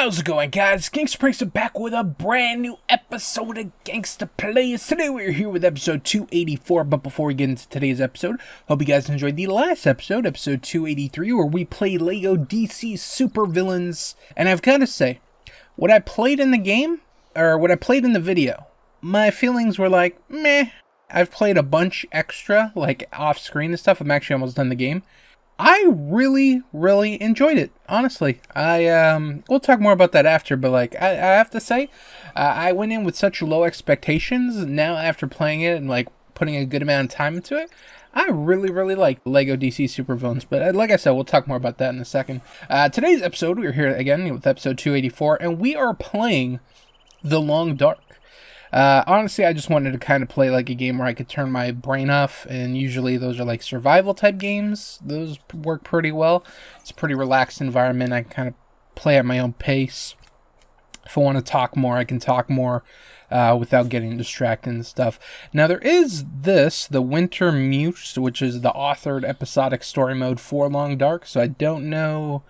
How's it going, guys? GangstaPranksta back with a brand new episode of Gangsta Plays. Today we're here with episode 284, but before we get into today's episode, hope you guys enjoyed the last episode, episode 283, where we play LEGO DC Supervillains. And I've got to say, what I played in the game, or what I played in the video, my feelings were like, meh. I've played a bunch extra, like off-screen and stuff. I'm actually almost done the game. I really enjoyed it, honestly. We'll talk more about that after, but like, I have to say, I went in with such low expectations. Now, after playing it and like putting a good amount of time into it, I really like LEGO DC Supervillains. But like I said, we'll talk more about that in a second. Today's episode, we're here again with episode 284, and we are playing The Long Dark. Honestly, I just wanted to kind of play like a game where I could turn my brain off, and usually those are like survival type games. Those work pretty well. It's a pretty relaxed environment. I can kind of play at my own pace. If I want to talk more, I can talk more without getting distracted and stuff. Now there is this, the Winter Mute, which is the authored episodic story mode for Long Dark, so I don't know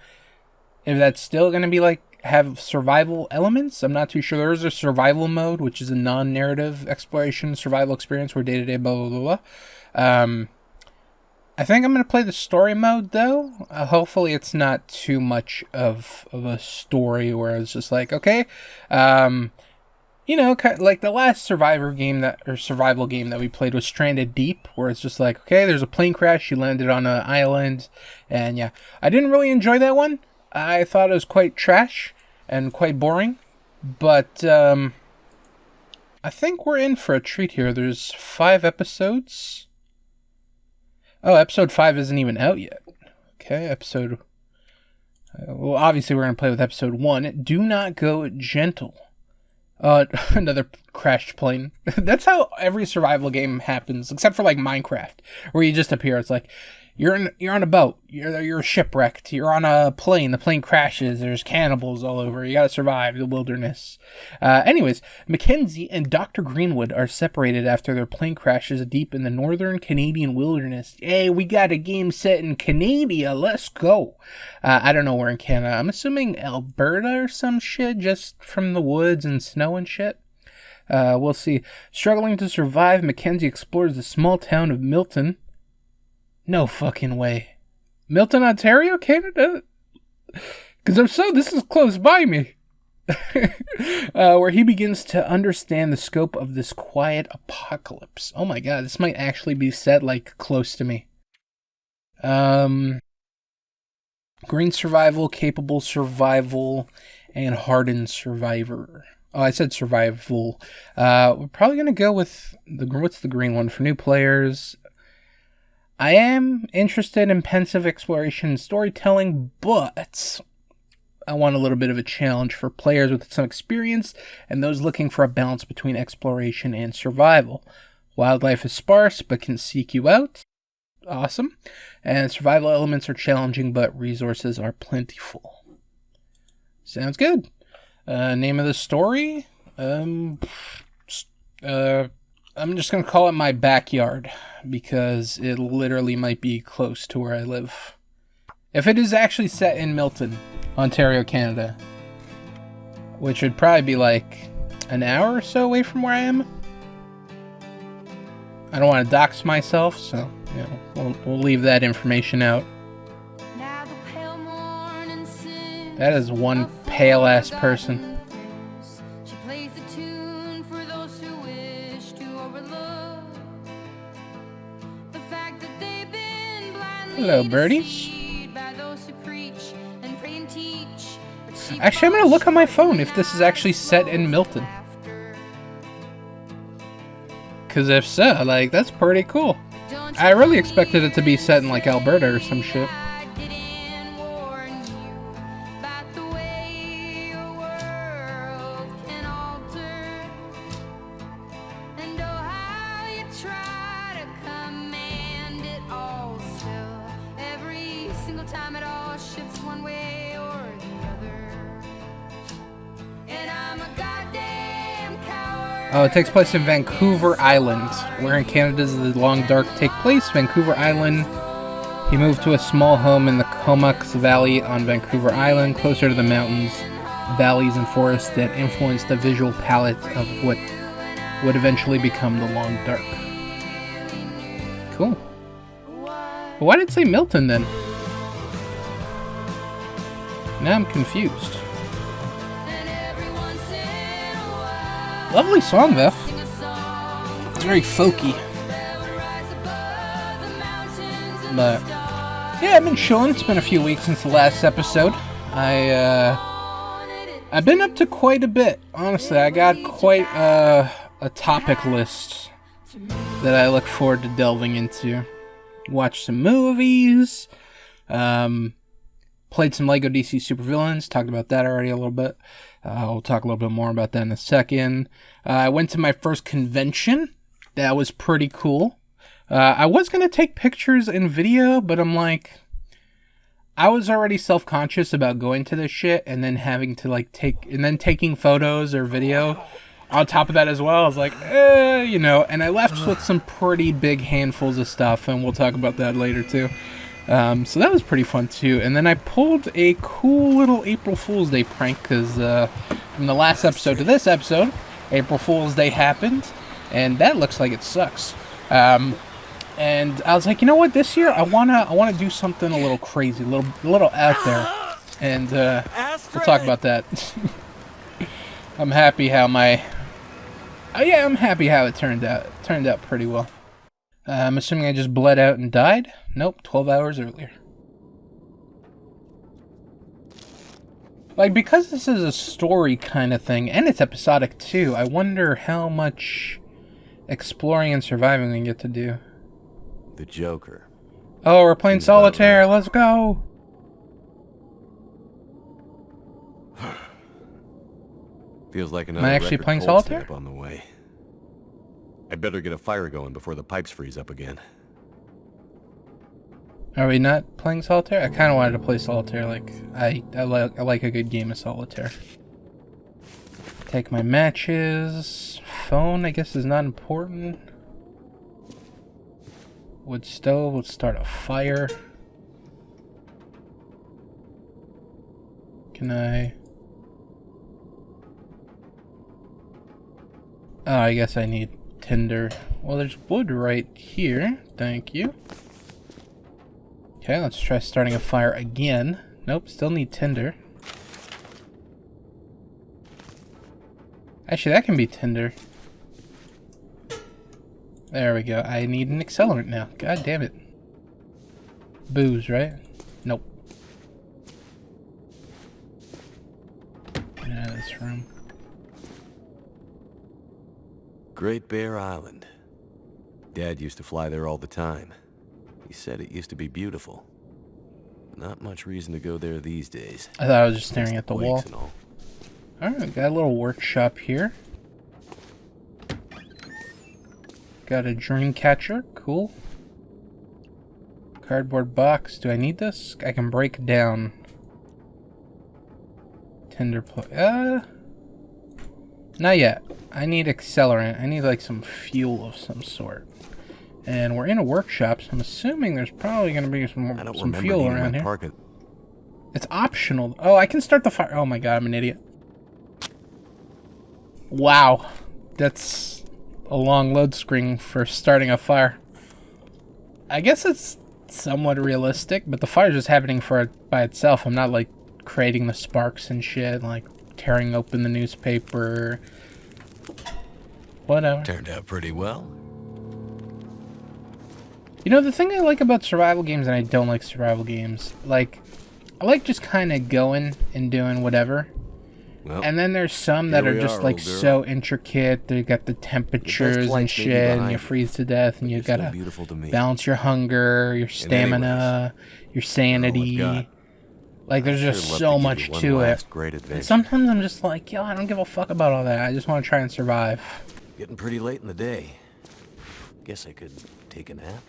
if that's still going to be like have survival elements. I'm not too sure. There is a survival mode, which is a non-narrative exploration survival experience where day-to-day blah. I think I'm going to play the story mode, though. Hopefully it's not too much of a story where it's just like, okay, you know, kind of like the last survival game that we played was Stranded Deep, where it's just like, okay, there's a plane crash, you landed on an island, and yeah. I didn't really enjoy that one. I thought it was quite trash and quite boring, but I think we're in for a treat here. There's 5 episodes. Oh, episode 5 isn't even out yet. Okay, well, obviously we're going to play with episode 1. Do not go gentle. Another crashed plane. That's how every survival game happens, except for like Minecraft, where you just appear. It's like, you're on a boat. You're shipwrecked. You're on a plane. The plane crashes. There's cannibals all over. You gotta survive the wilderness. Anyways, Mackenzie and Dr. Greenwood are separated after their plane crashes deep in the northern Canadian wilderness. Hey, we got a game set in Canada. Let's go. I don't know where in Canada. I'm assuming Alberta or some shit, just from the woods and snow and shit. We'll see. Struggling to survive, Mackenzie explores the small town of Milton. No fucking way. Milton, Ontario, Canada? Because if so, this is close by me. Where he begins to understand the scope of this quiet apocalypse. Oh my god, this might actually be set, like, close to me. Green survival, capable survival, and hardened survivor. Oh, I said survival. We're probably going to go with what's the green one for new players. I am interested in pensive exploration and storytelling, but I want a little bit of a challenge for players with some experience and those looking for a balance between exploration and survival. Wildlife is sparse, but can seek you out. Awesome. And survival elements are challenging, but resources are plentiful. Sounds good. Name of the story? I'm just going to call it My Backyard, because it literally might be close to where I live. If it is actually set in Milton, Ontario, Canada, which would probably be like an hour or so away from where I am. I don't want to dox myself, so you know, we'll leave that information out. That is one pale-ass person. Hello, birdies. Actually, I'm going to look on my phone if this is actually set in Milton. Because if so, like, that's pretty cool. I really expected it to be set in, like, Alberta or some shit. Oh, it takes place in Vancouver Island, where in Canada does The Long Dark take place. Vancouver Island. He moved to a small home in the Comox Valley on Vancouver Island, closer to the mountains. valleys and forests that influenced the visual palette of what would eventually become the Long Dark. Cool. But why did it say Milton then? Now I'm confused. Lovely song though. It's very folky. But yeah, I've been chilling. It's been a few weeks since the last episode. I've been up to quite a bit. Honestly, I got quite a topic list that I look forward to delving into. Watched some movies. Played some Lego DC Supervillains. Talked about that already a little bit. I'll talk a little bit more about that in a second. I went to my first convention. That was pretty cool. I was going to take pictures and video, but I'm like, I was already self-conscious about going to this shit and then having to like taking photos or video on top of that as well. I was like, you know, and I left with some pretty big handfuls of stuff, and we'll talk about that later too. So that was pretty fun too. And then I pulled a cool little April Fool's Day prank because from the last episode to this episode, April Fool's Day happened, and that looks like it sucks. And I was like, you know what? This year I wanna do something a little crazy, a little out there, and we'll talk about that. I'm happy how I'm happy how it turned out. It turned out pretty well. I'm assuming I just bled out and died? Nope, 12 hours earlier. Like, because this is a story kind of thing, and it's episodic too, I wonder how much exploring and surviving we get to do. The Joker. Oh, we're playing solitaire, let's go! Feels like another Am I actually playing solitaire? On the way. I'd better get a fire going before the pipes freeze up again. Are we not playing solitaire? I kind of wanted to play solitaire. Like I like a good game of solitaire. Take my matches. Phone, I guess, is not important. Wood stove. Let's start a fire. Can I? Oh, I guess I need tinder. Well, there's wood right here. Thank you. Okay, let's try starting a fire again. Nope, still need tinder. Actually, that can be tinder. There we go. I need an accelerant now. God damn it. Booze, right? Nope. Get out of this room. Great Bear Island. Dad used to fly there all the time. He said it used to be beautiful. Not much reason to go there these days. I thought I was just staring at the wall. Alright, got a little workshop here. Got a dream catcher. Cool. Cardboard box. Do I need this? I can break down. Tinder plug. Not yet. I need accelerant. I need like some fuel of some sort. And we're in a workshop, so I'm assuming there's probably going to be some fuel around here. It's optional. Oh, I can start the fire. Oh my god, I'm an idiot. Wow. That's a long load screen for starting a fire. I guess it's somewhat realistic, but the fire's just happening by itself. I'm not like creating the sparks and shit, like tearing open the newspaper. Whatever. Turned out pretty well. You know, the thing I like about survival games and I don't like survival games, like, I like just kind of going and doing whatever. Well, and then there's some that are just like so intricate. They got the temperatures and shit, and you freeze to death, and you gotta balance your hunger, your stamina, your sanity. Like, there's just so much to it. And sometimes I'm just like, yo, I don't give a fuck about all that. I just want to try and survive. Getting pretty late in the day. Guess I could take a nap.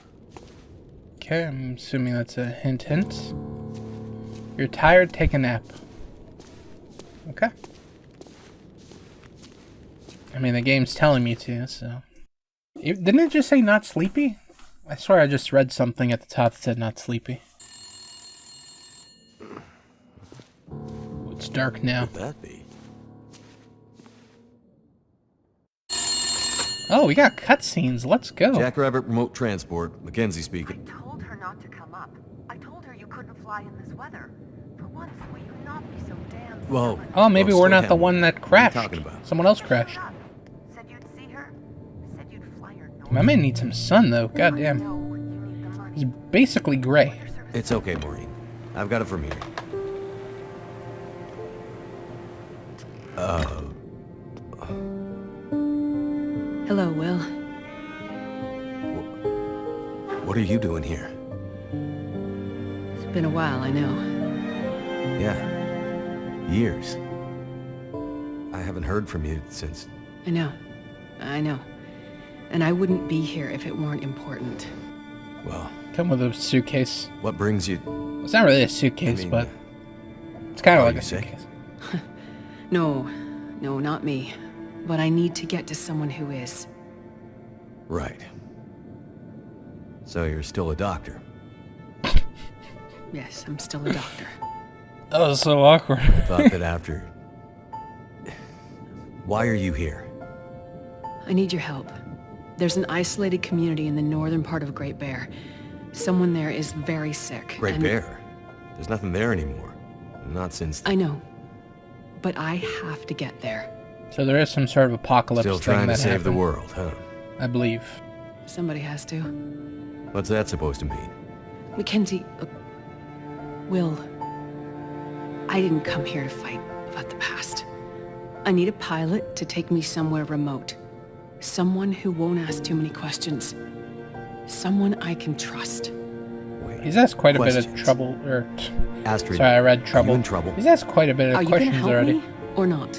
Okay, I'm assuming that's a hint, hint. You're tired, take a nap. Okay. I mean, the game's telling me to, so... Didn't it just say not sleepy? I swear I just read something at the top that said not sleepy. Wood dark now. Could that be? Oh, we got cutscenes. Let's go. Jackrabbit Remote Transport. Mackenzie speaking. I told her not to come up. I told her you couldn't fly in this weather. For once, will you not be so damn Whoa. stubborn? Oh, maybe Slow we're not down. the one that What are crashed. you talking about? Someone else crashed. Shut up. Said you'd see her. Said you'd fly her north. My man needs some sun, though. I Goddamn. know you need the money. He's basically gray. Your service- It's okay, Maureen. I've got it from here. Hello, Will. What are you doing here? It's been a while, I know. Yeah. Years. I haven't heard from you since... I know. I know. And I wouldn't be here if it weren't important. Well, Come with a suitcase. what brings you... It's not really a suitcase, I mean, but it's kind of are like you a sick? suitcase. No, not me. But I need to get to someone who is. Right. So you're still a doctor? Yes, I'm still a doctor. That was so awkward. Thought that after... Why are you here? I need your help. There's an isolated community in the northern part of Great Bear. Someone there is very sick. Great and Bear? There's nothing there anymore. Not since... I know. But I have to get there. So there is some sort of apocalypse Still thing trying to that save the happened, world, huh? I believe. Somebody has to. What's that supposed to mean? Mackenzie, Will, I didn't come here to fight about the past. I need a pilot to take me somewhere remote. Someone who won't ask too many questions. Someone I can trust. Wait. He's asked quite a bit of Questions. trouble, or... Astrid, Sorry, I read are you trouble. in trouble? He's asked quite a bit Are of you gonna questions help already. me or not?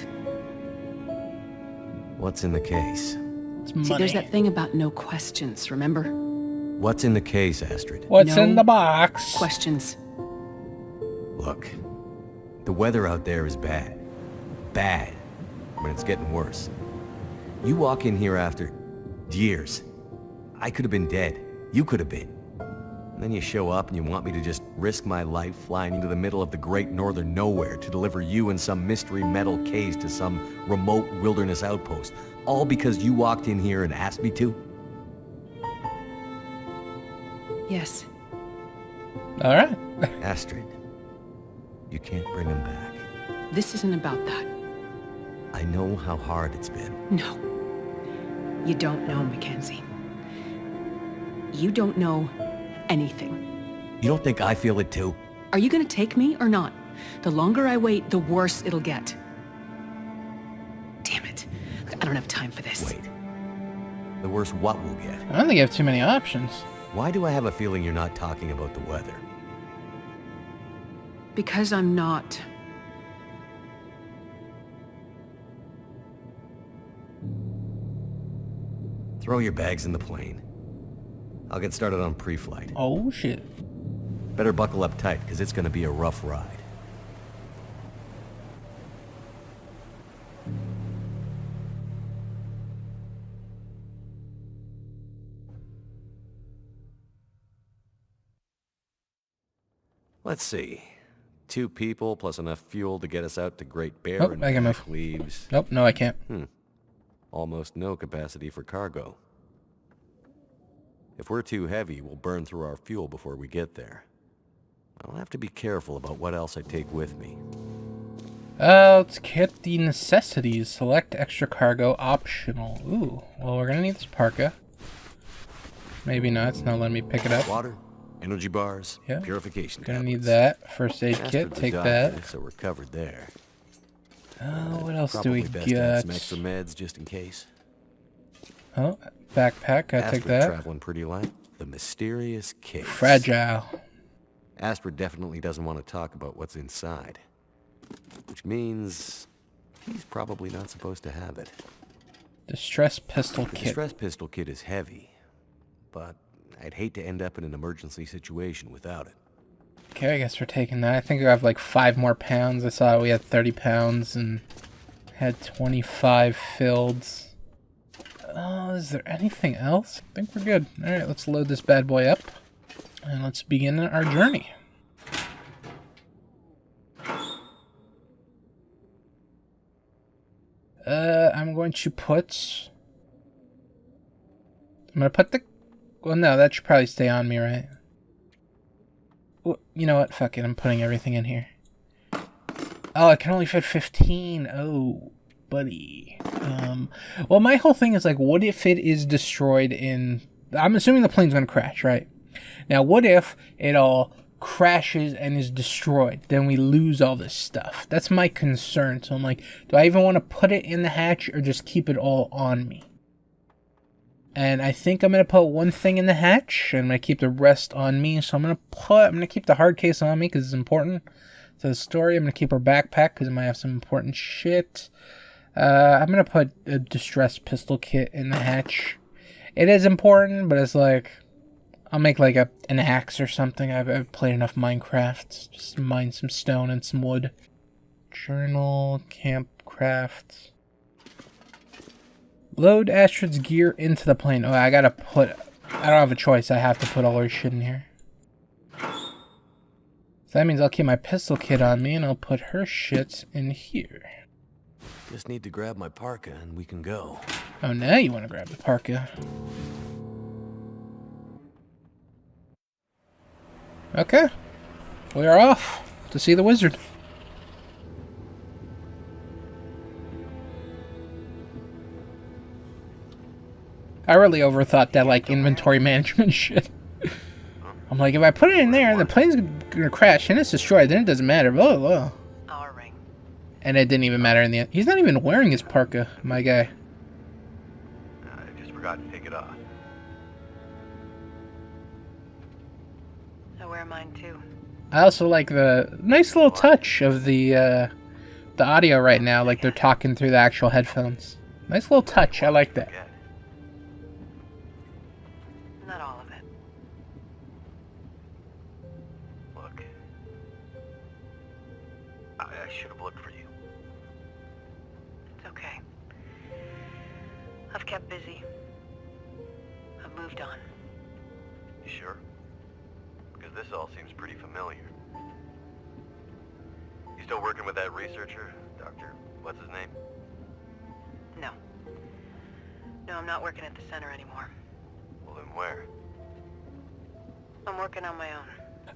What's in the case? It's See, there's money. that thing about no questions, remember? What's in the case, Astrid? What's No in the box? Questions. Look, the weather out there is bad. Bad. But it's getting worse. You walk in here after years. I could have been dead. You could have been. And then you show up and you want me to just risk my life flying into the middle of the great northern nowhere to deliver you in some mystery metal case to some remote wilderness outpost. All because you walked in here and asked me to? Yes. All right. Astrid, you can't bring him back. This isn't about that. I know how hard it's been. No. You don't know, Mackenzie. You don't know anything. You don't think I feel it too? Are you gonna take me or not? The longer I wait, the worse it'll get. Damn it. I don't have time for this. Wait. The worse what we'll get? I don't think you have too many options. Why do I have a feeling you're not talking about the weather? Because I'm not. Throw your bags in the plane. I'll get started on pre-flight. Oh, shit. Better buckle up tight, because it's going to be a rough ride. Let's see. 2 people plus enough fuel to get us out to Great Bear Oh, and I can back move. leaves Nope, no, I can't. almost no capacity for cargo. If we're too heavy, we'll burn through our fuel before we get there. I'll have to be careful about what else I take with me. Let's get the necessities. Select extra cargo optional. Ooh, well, we're gonna need this parka. Maybe not. It's not letting me pick it up. Water, energy bars, Yeah. purification Gonna need tablets. that. First aid Astrid kit. the Take doctor, that. So we're covered there. What else do Probably we best to have got? some extra meds just in case. Oh, backpack. Gotta take Astrid that. traveling pretty light. The mysterious case. Fragile. Astrid definitely doesn't want to talk about what's inside. Which means he's probably not supposed to have it. Distress pistol The kit. distress pistol kit is heavy, but I'd hate to end up in an emergency situation without it. Okay, I guess we're taking that. I think we have like 5 more pounds. I saw we had 30 pounds and had 25 filled. Oh, is there anything else? I think we're good. Alright, let's load this bad boy up. And let's begin our journey. I'm going to put... the... Well, no, that should probably stay on me, right? Well, you know what? Fuck it. I'm putting everything in here. Oh, I can only fit 15. Oh, buddy. Well, my whole thing is like, what if it is destroyed in... I'm assuming the plane's going to crash, right? Now, what if it all crashes and is destroyed? Then we lose all this stuff. That's my concern. So I'm like, do I even want to put it in the hatch or just keep it all on me? And I think I'm going to put one thing in the hatch, and I'm going to keep the rest on me. So I'm going to keep the hard case on me because it's important to the story. I'm going to keep her backpack because it might have some important shit. I'm going to put a distress pistol kit in the hatch. It is important, but it's like, I'll make like an axe or something. I've played enough Minecraft. Just mine some stone and some wood. Journal, campcraft. Load Astrid's gear into the plane. Oh, I don't have a choice. I have to put all her shit in here. So that means I'll keep my pistol kit on me and I'll put her shit in here. Just need to grab my parka and we can go. Oh, now you want to grab the parka. Okay. We are off to see the wizard. I really overthought that, like, inventory management shit. I'm like, if I put it in there, the plane's gonna crash and it's destroyed, then it doesn't matter. Blah, blah. Our ring. And it didn't even matter in the end. He's not even wearing his parka, my guy. I just forgot to take it off. I wear mine too. I also like the nice little touch of the audio right now, like they're talking through the actual headphones. Nice little touch, I like that. Not all of it. Look, I should have looked for you. It's okay. I've kept busy. I've moved on. You sure? Because this all seems pretty familiar. You still working with that researcher, Dr. What's his name? No. No, I'm not working at the center anymore. Well, then where? I'm working on my own.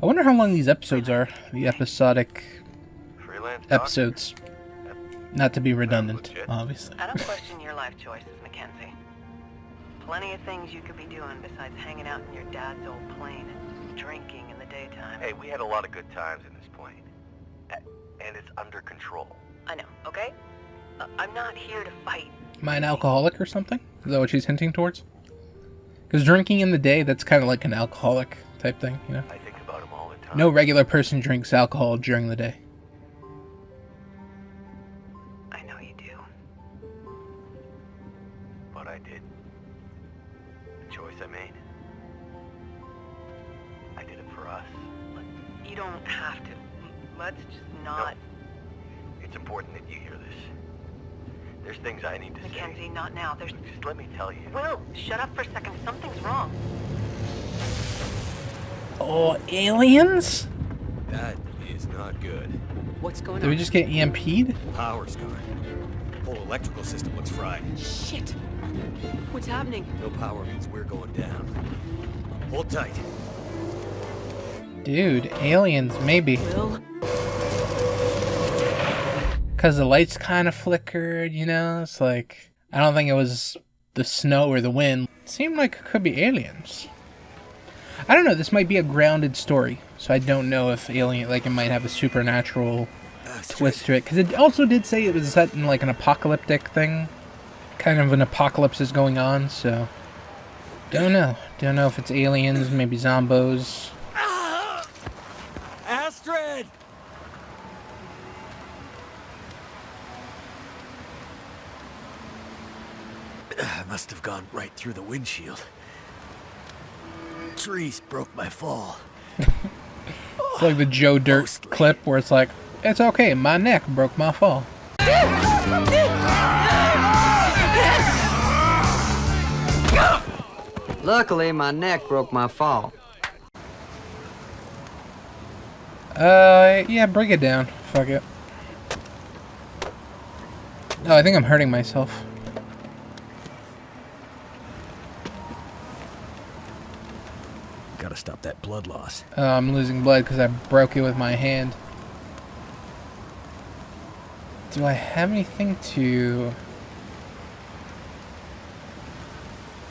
I wonder how long these episodes are. The episodic Freelance doctor? episodes. Not to be redundant, legit. obviously. I don't question your life choices, Mackenzie. Plenty of things you could be doing besides hanging out in your dad's old plane and drinking in the daytime. Hey, we had a lot of good times in this plane. And it's under control. I know, okay? I'm not here to fight. Am I an alcoholic or something? Is that what she's hinting towards? Because drinking in the day, that's kind of like an alcoholic type thing, you know? I think about him all the time. No regular person drinks alcohol during the day. I know you do. But I did. The choice I made. I did it for us. You don't have to. Let's just not... It's important that you hear this. There's things I need to Mackenzie, say. not now. There's... Just let me tell you. Will, shut up for a second. Something's wrong. Oh, aliens? That is not good. What's going Did we on? just get EMP'd? Power's gone. Whole electrical system looks fried. Shit! What's happening? No power means we're going down. Hold tight. Dude, aliens, maybe. Will? Because the lights kind of flickered, you know? It's like, I don't think it was the snow or the wind. It seemed like it could be aliens. I don't know, this might be a grounded story. So I don't know if alien, like it might have a supernatural twist to it. Because it also did say it was set in like an apocalyptic thing. Kind of an apocalypse is going on, so... Don't know. Don't know if it's aliens, maybe zombos. Astrid! I must have gone right through the windshield. Trees broke my fall. It's like the Joe Dirt Mostly. clip where it's like, it's okay, my neck broke my fall. Luckily, my neck broke my fall. Yeah, bring it down. Fuck it. Oh, I think I'm hurting myself. Gotta stop that blood loss. I'm losing blood because I broke it with my hand. Do I have anything to...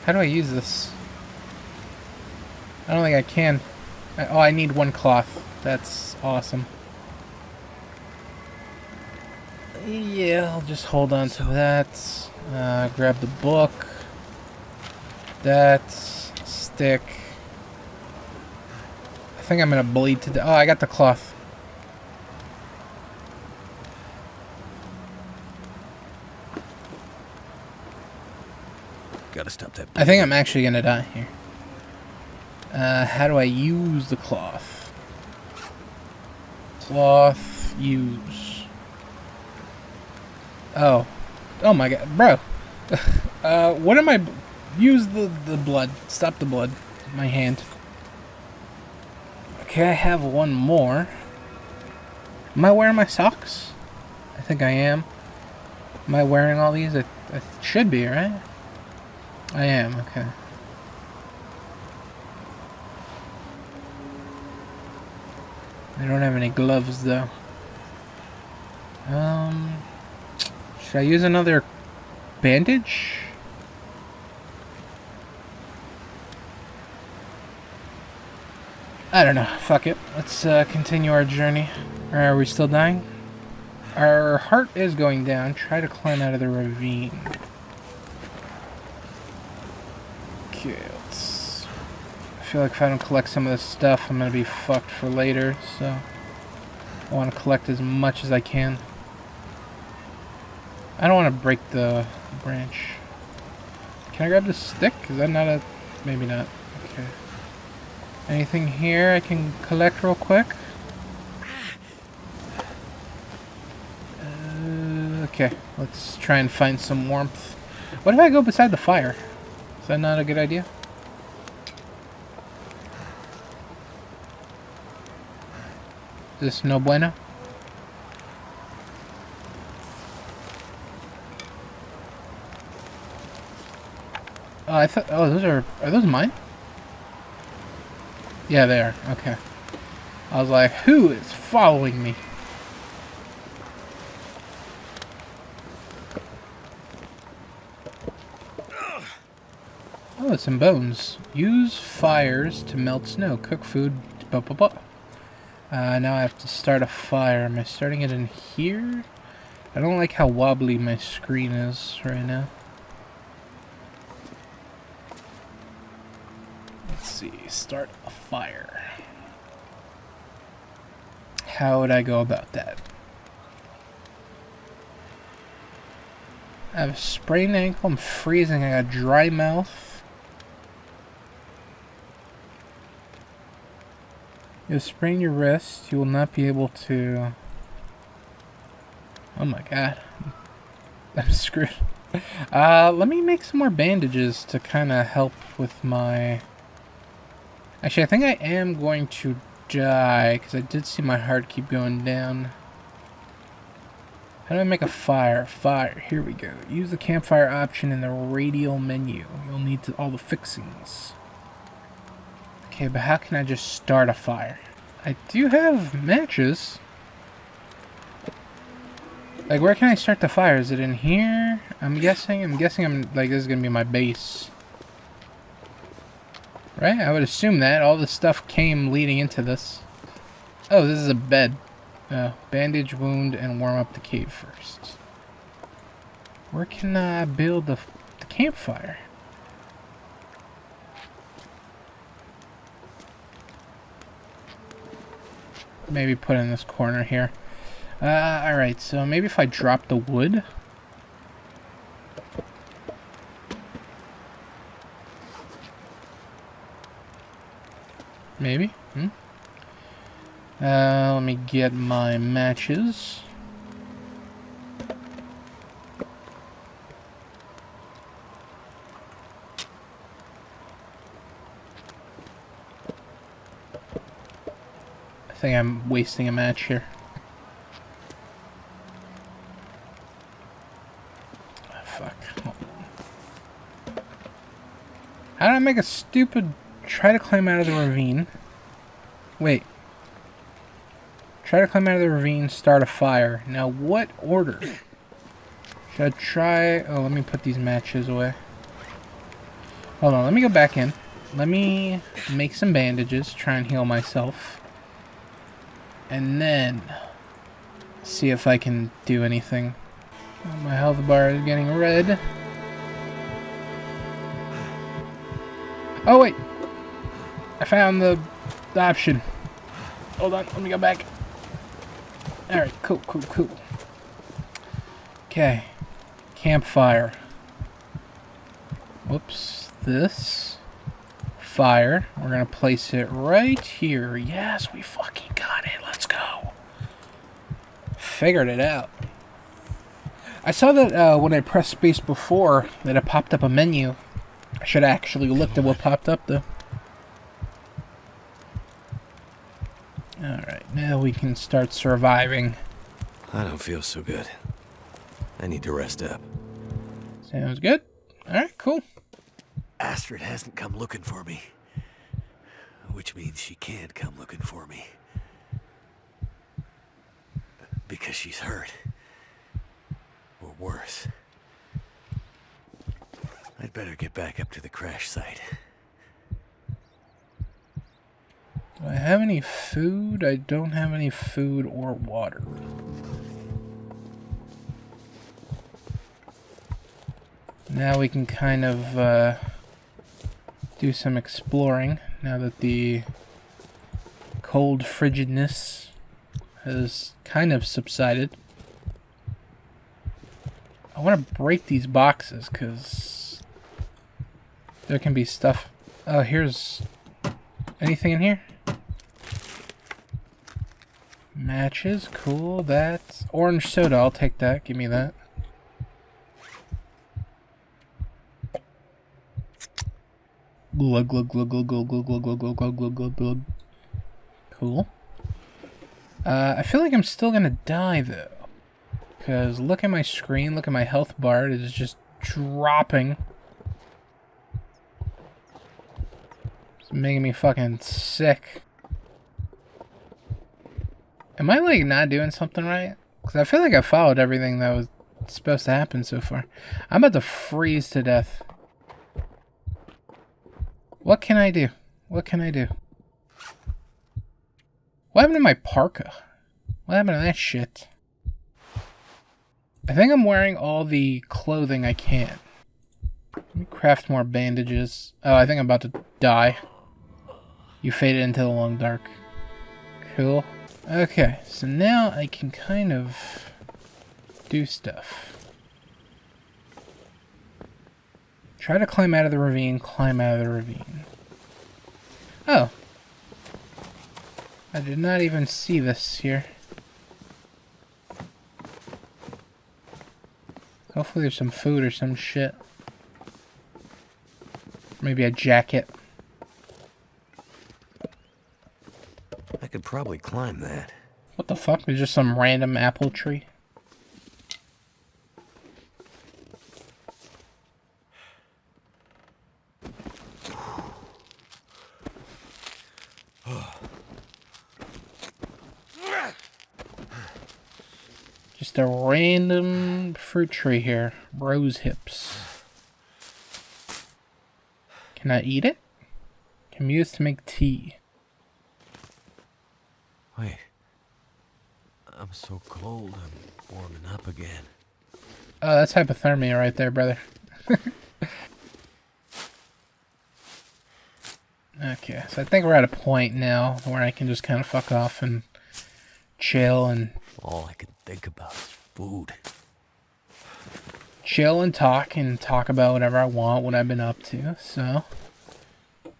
How do I use this? I don't think I can. Oh, I need one cloth. That's awesome. Yeah, I'll just hold on to that. Grab the book. That. Stick. I think I'm gonna bleed to death. Oh, I got the cloth. Gotta stop that. I think I'm actually gonna die here. How do I use the cloth? Cloth, use. Oh. Oh my god, bro. What am I... Use the blood. Stop the blood. My hand. Okay, I have one more. Am I wearing my socks? I think I am. Am I wearing all these? I should be, right? I am, okay. I don't have any gloves, though. Should I use another bandage? I don't know. Fuck it. Let's continue our journey. Are we still dying? Our heart is going down. Try to climb out of the ravine. Okay, let's... I feel like if I don't collect some of this stuff, I'm gonna be fucked for later, so... I want to collect as much as I can. I don't want to break the branch. Can I grab the stick? Is that not a... Maybe not. Okay. Anything here I can collect real quick? Okay, let's try and find some warmth. What if I go beside the fire? Is that not a good idea? Is this no bueno? Oh, I thought... Oh, those are those mine? Yeah, they are. Okay. I was like, who is following me? Oh, some bones. Use fires to melt snow. Cook food. Blah, blah, blah. Now I have to start a fire. Am I starting it in here? I don't like how wobbly my screen is right now. Let's see. Start a fire. How would I go about that? I have a sprained ankle. I'm freezing. I got dry mouth. You'll sprain your wrist. You will not be able to... Oh my god. I'm screwed. Let me make some more bandages to kind of help with my... Actually, I think I am going to die, because I did see my heart keep going down. How do I make a fire? Fire. Here we go. Use the campfire option in the radial menu. You'll need all the fixings. Okay, but how can I just start a fire? I do have matches. Like, where can I start the fire? Is it in here? I'm guessing I'm like, this is gonna be my base. Right? I would assume that. All the stuff came leading into this. Oh, this is a bed. Bandage wound and warm up the cave first. Where can I build the campfire? Maybe put in this corner here. Alright, so maybe if I drop the wood. Maybe? Let me get my matches. I think I'm wasting a match here. fuck. How did I make a stupid... Try to climb out of the ravine. Wait. Try to climb out of the ravine, start a fire. Now, what order? Should I try... Oh, let me put these matches away. Hold on, let me go back in. Let me make some bandages, try and heal myself. And then... see if I can do anything. Oh, my health bar is getting red. Oh, wait. I found the option. Hold on, let me go back. Alright, cool. Okay. Campfire. Whoops. This. Fire. We're gonna place it right here. Yes, we fucking got it. Let's go. Figured it out. I saw that when I pressed space before, that it popped up a menu. I should have actually looked at what popped up, though. Alright, now we can start surviving. I don't feel so good. I need to rest up. Sounds good. Alright, cool. Astrid hasn't come looking for me. Which means she can't come looking for me. Because she's hurt. Or worse. I'd better get back up to the crash site. Do I have any food? I don't have any food or water. Now we can kind of do some exploring now that the cold frigidness has kind of subsided. I want to break these boxes because there can be stuff. Oh, here's anything in here? Matches, cool. That's orange soda. I'll take that. Give me that. Glug glug glug glug glug glug glug glug glug glug glug glug glug. Cool. I feel like I'm still gonna die though, because look at my screen. Look at my health bar. It is just dropping. It's making me fucking sick. Am I like not doing something right? Because I feel like I followed everything that was supposed to happen so far. I'm about to freeze to death. What can I do? What can I do? What happened to my parka? What happened to that shit? I think I'm wearing all the clothing I can. Let me craft more bandages. Oh, I think I'm about to die. You faded into the long dark. Cool. Okay, so now I can kind of do stuff. Try to climb out of the ravine, climb out of the ravine. Oh. I did not even see this here. Hopefully there's some food or some shit. Maybe a jacket. I could probably climb that. What the fuck? There's just some random apple tree. Just a random fruit tree here. Rose hips. Can I eat it? Can be used to make tea. Wait. I'm so cold, I'm warming up again. Oh, that's hypothermia right there, brother. Okay, so I think we're at a point now where I can just kind of fuck off and chill and... All I can think about is food. Chill and talk about whatever I want, what I've been up to, so...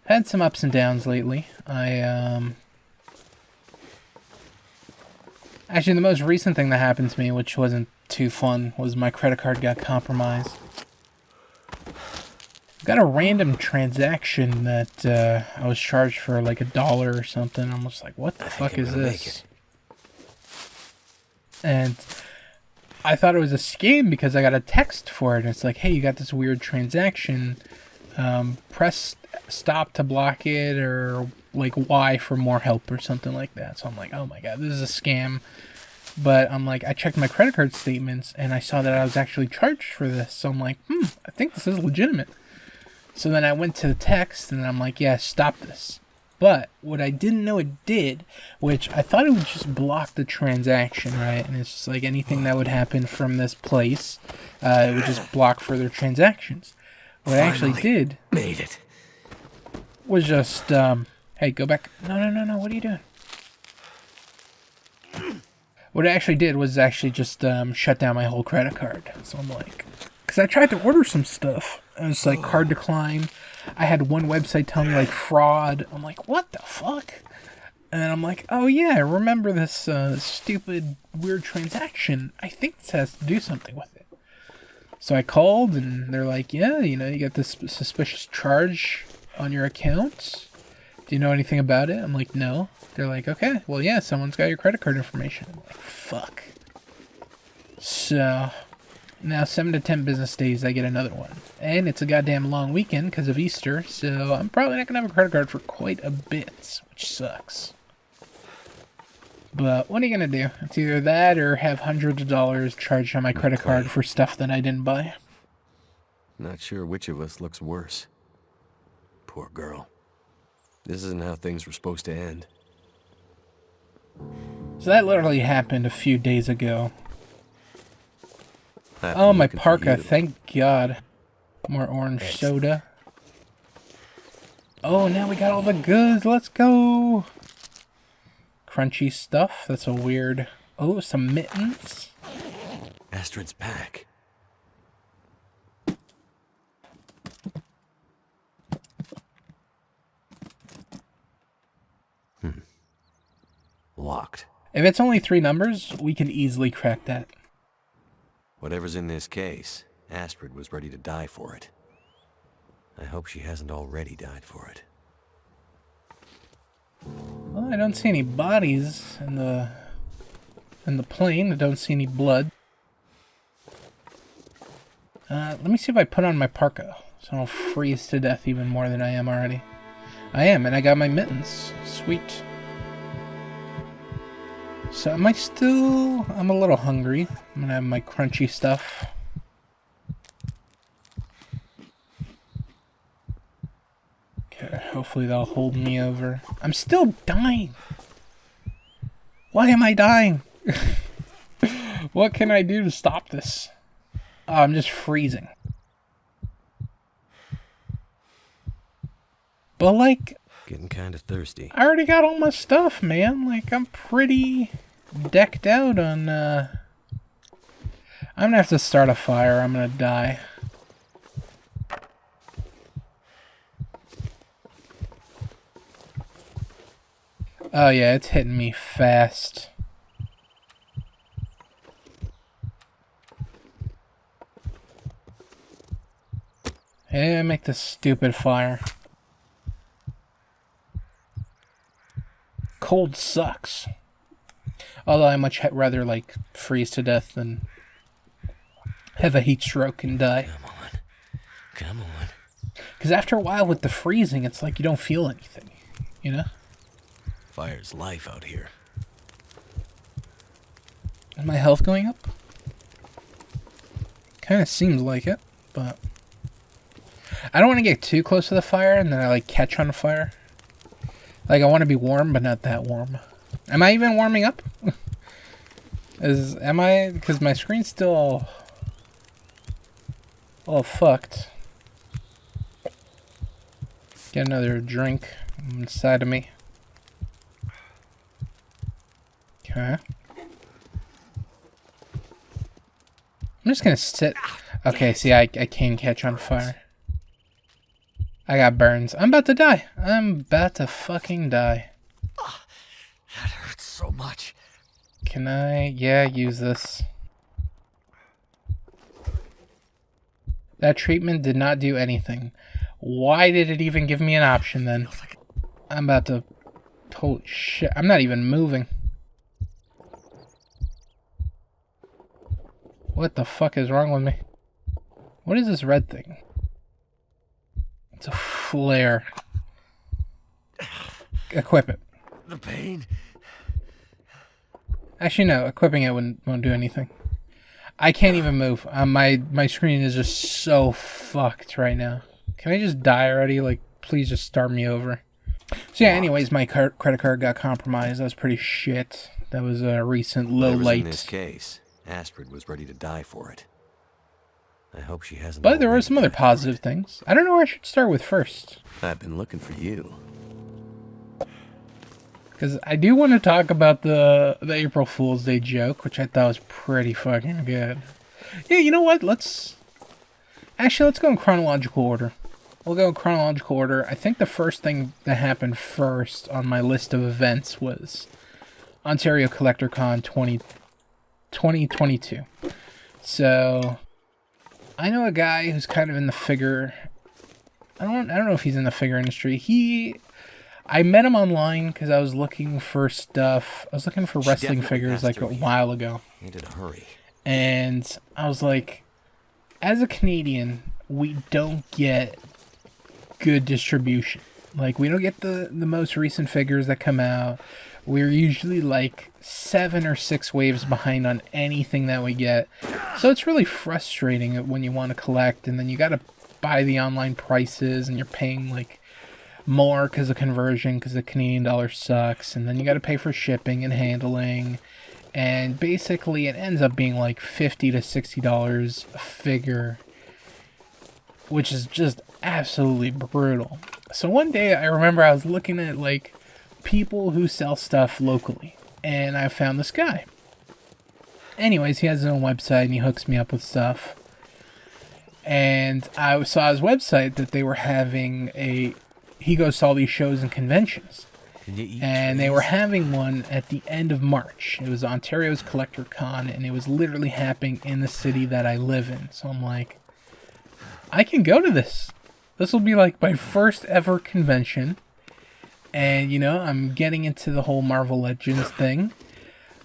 Had some ups and downs lately. Actually, the most recent thing that happened to me, which wasn't too fun, was my credit card got compromised. Got a random transaction that I was charged for like $1 or something. I'm just like, what the fuck is this? And I thought it was a scam because I got a text for it. And it's like, hey, you got this weird transaction. Press stop to block it, or like Y for more help or something like that. So I'm like, oh my god, this is a scam. But I'm like, I checked my credit card statements and I saw that I was actually charged for this. So I'm like, I think this is legitimate. So then I went to the text and I'm like, yeah, stop this. But what I didn't know it did, which I thought it would just block the transaction, right? And it's just like anything that would happen from this place, it would just block further transactions. What I actually did Made it. was just, hey, go back. No, what are you doing? What I actually did was actually just shut down my whole credit card. So I'm like, because I tried to order some stuff. And it's like card decline. I had one website tell me like fraud. I'm like, what the fuck? And then I'm like, oh yeah, I remember this stupid weird transaction. I think this has to do something with it. So I called and they're like, yeah, you know, you got this suspicious charge on your account. Do you know anything about it? I'm like, no. They're like, okay, well, yeah, someone's got your credit card information. I'm like, fuck. So now 7 to 10 business days, I get another one. And it's a goddamn long weekend because of Easter, so I'm probably not going to have a credit card for quite a bit, which sucks. But what are you going to do? It's either that or have hundreds of dollars charged on my credit card for stuff that I didn't buy. Not sure which of us looks worse. Poor girl. This isn't how things were supposed to end. So that literally happened a few days ago. Oh, my parka, thank God. More orange soda. Oh, now we got all the goods. Let's go. Crunchy stuff. That's a weird... Oh, some mittens. Astrid's pack. Locked. If it's only 3 numbers, we can easily crack that. Whatever's in this case, Astrid was ready to die for it. I hope she hasn't already died for it. Well, I don't see any bodies in the plane. I don't see any blood. Let me see if I put on my parka, so I don't freeze to death even more than I am already. I am, and I got my mittens. Sweet. So am I still... I'm a little hungry. I'm gonna have my crunchy stuff. Okay, hopefully that'll hold me over. I'm still dying! Why am I dying? What can I do to stop this? Oh, I'm just freezing. But like... Getting kind of thirsty. I already got all my stuff, man. Like, I'm pretty decked out on, I'm gonna have to start a fire. I'm gonna die. Oh, yeah, it's hitting me fast. Hey, make this stupid fire. Cold sucks. Although I much rather, like, freeze to death than have a heat stroke and die. Come on. Because after a while with the freezing, it's like you don't feel anything, you know? Fire's life out here. Is my health going up? Kind of seems like it, but... I don't want to get too close to the fire and then I, like, catch on fire. Like, I want to be warm, but not that warm. Am I even warming up? Am I? Because my screen's still all fucked. Get another drink inside of me. Okay. I'm just gonna sit. Okay, see, I can catch on fire. I got burns. I'm about to die. I'm about to fucking die. That hurts so much. Can I? Yeah, use this. That treatment did not do anything. Why did it even give me an option then? I'm about to... Holy shit. I'm not even moving. What the fuck is wrong with me? What is this red thing? It's a flare. Equip it. The pain. Actually, no. Equipping it won't do anything. I can't even move. My screen is just so fucked right now. Can I just die already? Like, please just start me over. So yeah, anyways, my credit card got compromised. That was pretty shit. That was a recent low light. In this case, Astrid was ready to die for it. I hope she hasn't. But there were some other positive things. I don't know where I should start with first. I've been looking for you. Because I do want to talk about the April Fool's Day joke, which I thought was pretty fucking good. Yeah, you know what? Let's go in chronological order. We'll go in chronological order. I think the first thing that happened first on my list of events was Ontario Collector Con 2022. So I know a guy who's kind of in the figure. I don't know if he's in the figure industry. I met him online because I was looking for stuff. I was looking for wrestling figures like a while ago. Need to hurry. And I was like, as a Canadian, we don't get good distribution. Like, we don't get the most recent figures that come out. We're usually like 7 or 6 waves behind on anything that we get. So it's really frustrating when you want to collect and then you got to buy the online prices and you're paying like more because of conversion, because the Canadian dollar sucks, and then you got to pay for shipping and handling, and basically it ends up being like $50 to $60 a figure, which is just absolutely brutal. So one day I remember I was looking at like people who sell stuff locally, and I found this guy. Anyways, he has his own website and he hooks me up with stuff, and I saw his website that they were having he goes to all these shows and conventions. And they were having one at the end of March. It was Ontario's Collector Con, and it was literally happening in the city that I live in. So I'm like, I can go to this. This will be like my first ever convention. And, you know, I'm getting into the whole Marvel Legends thing.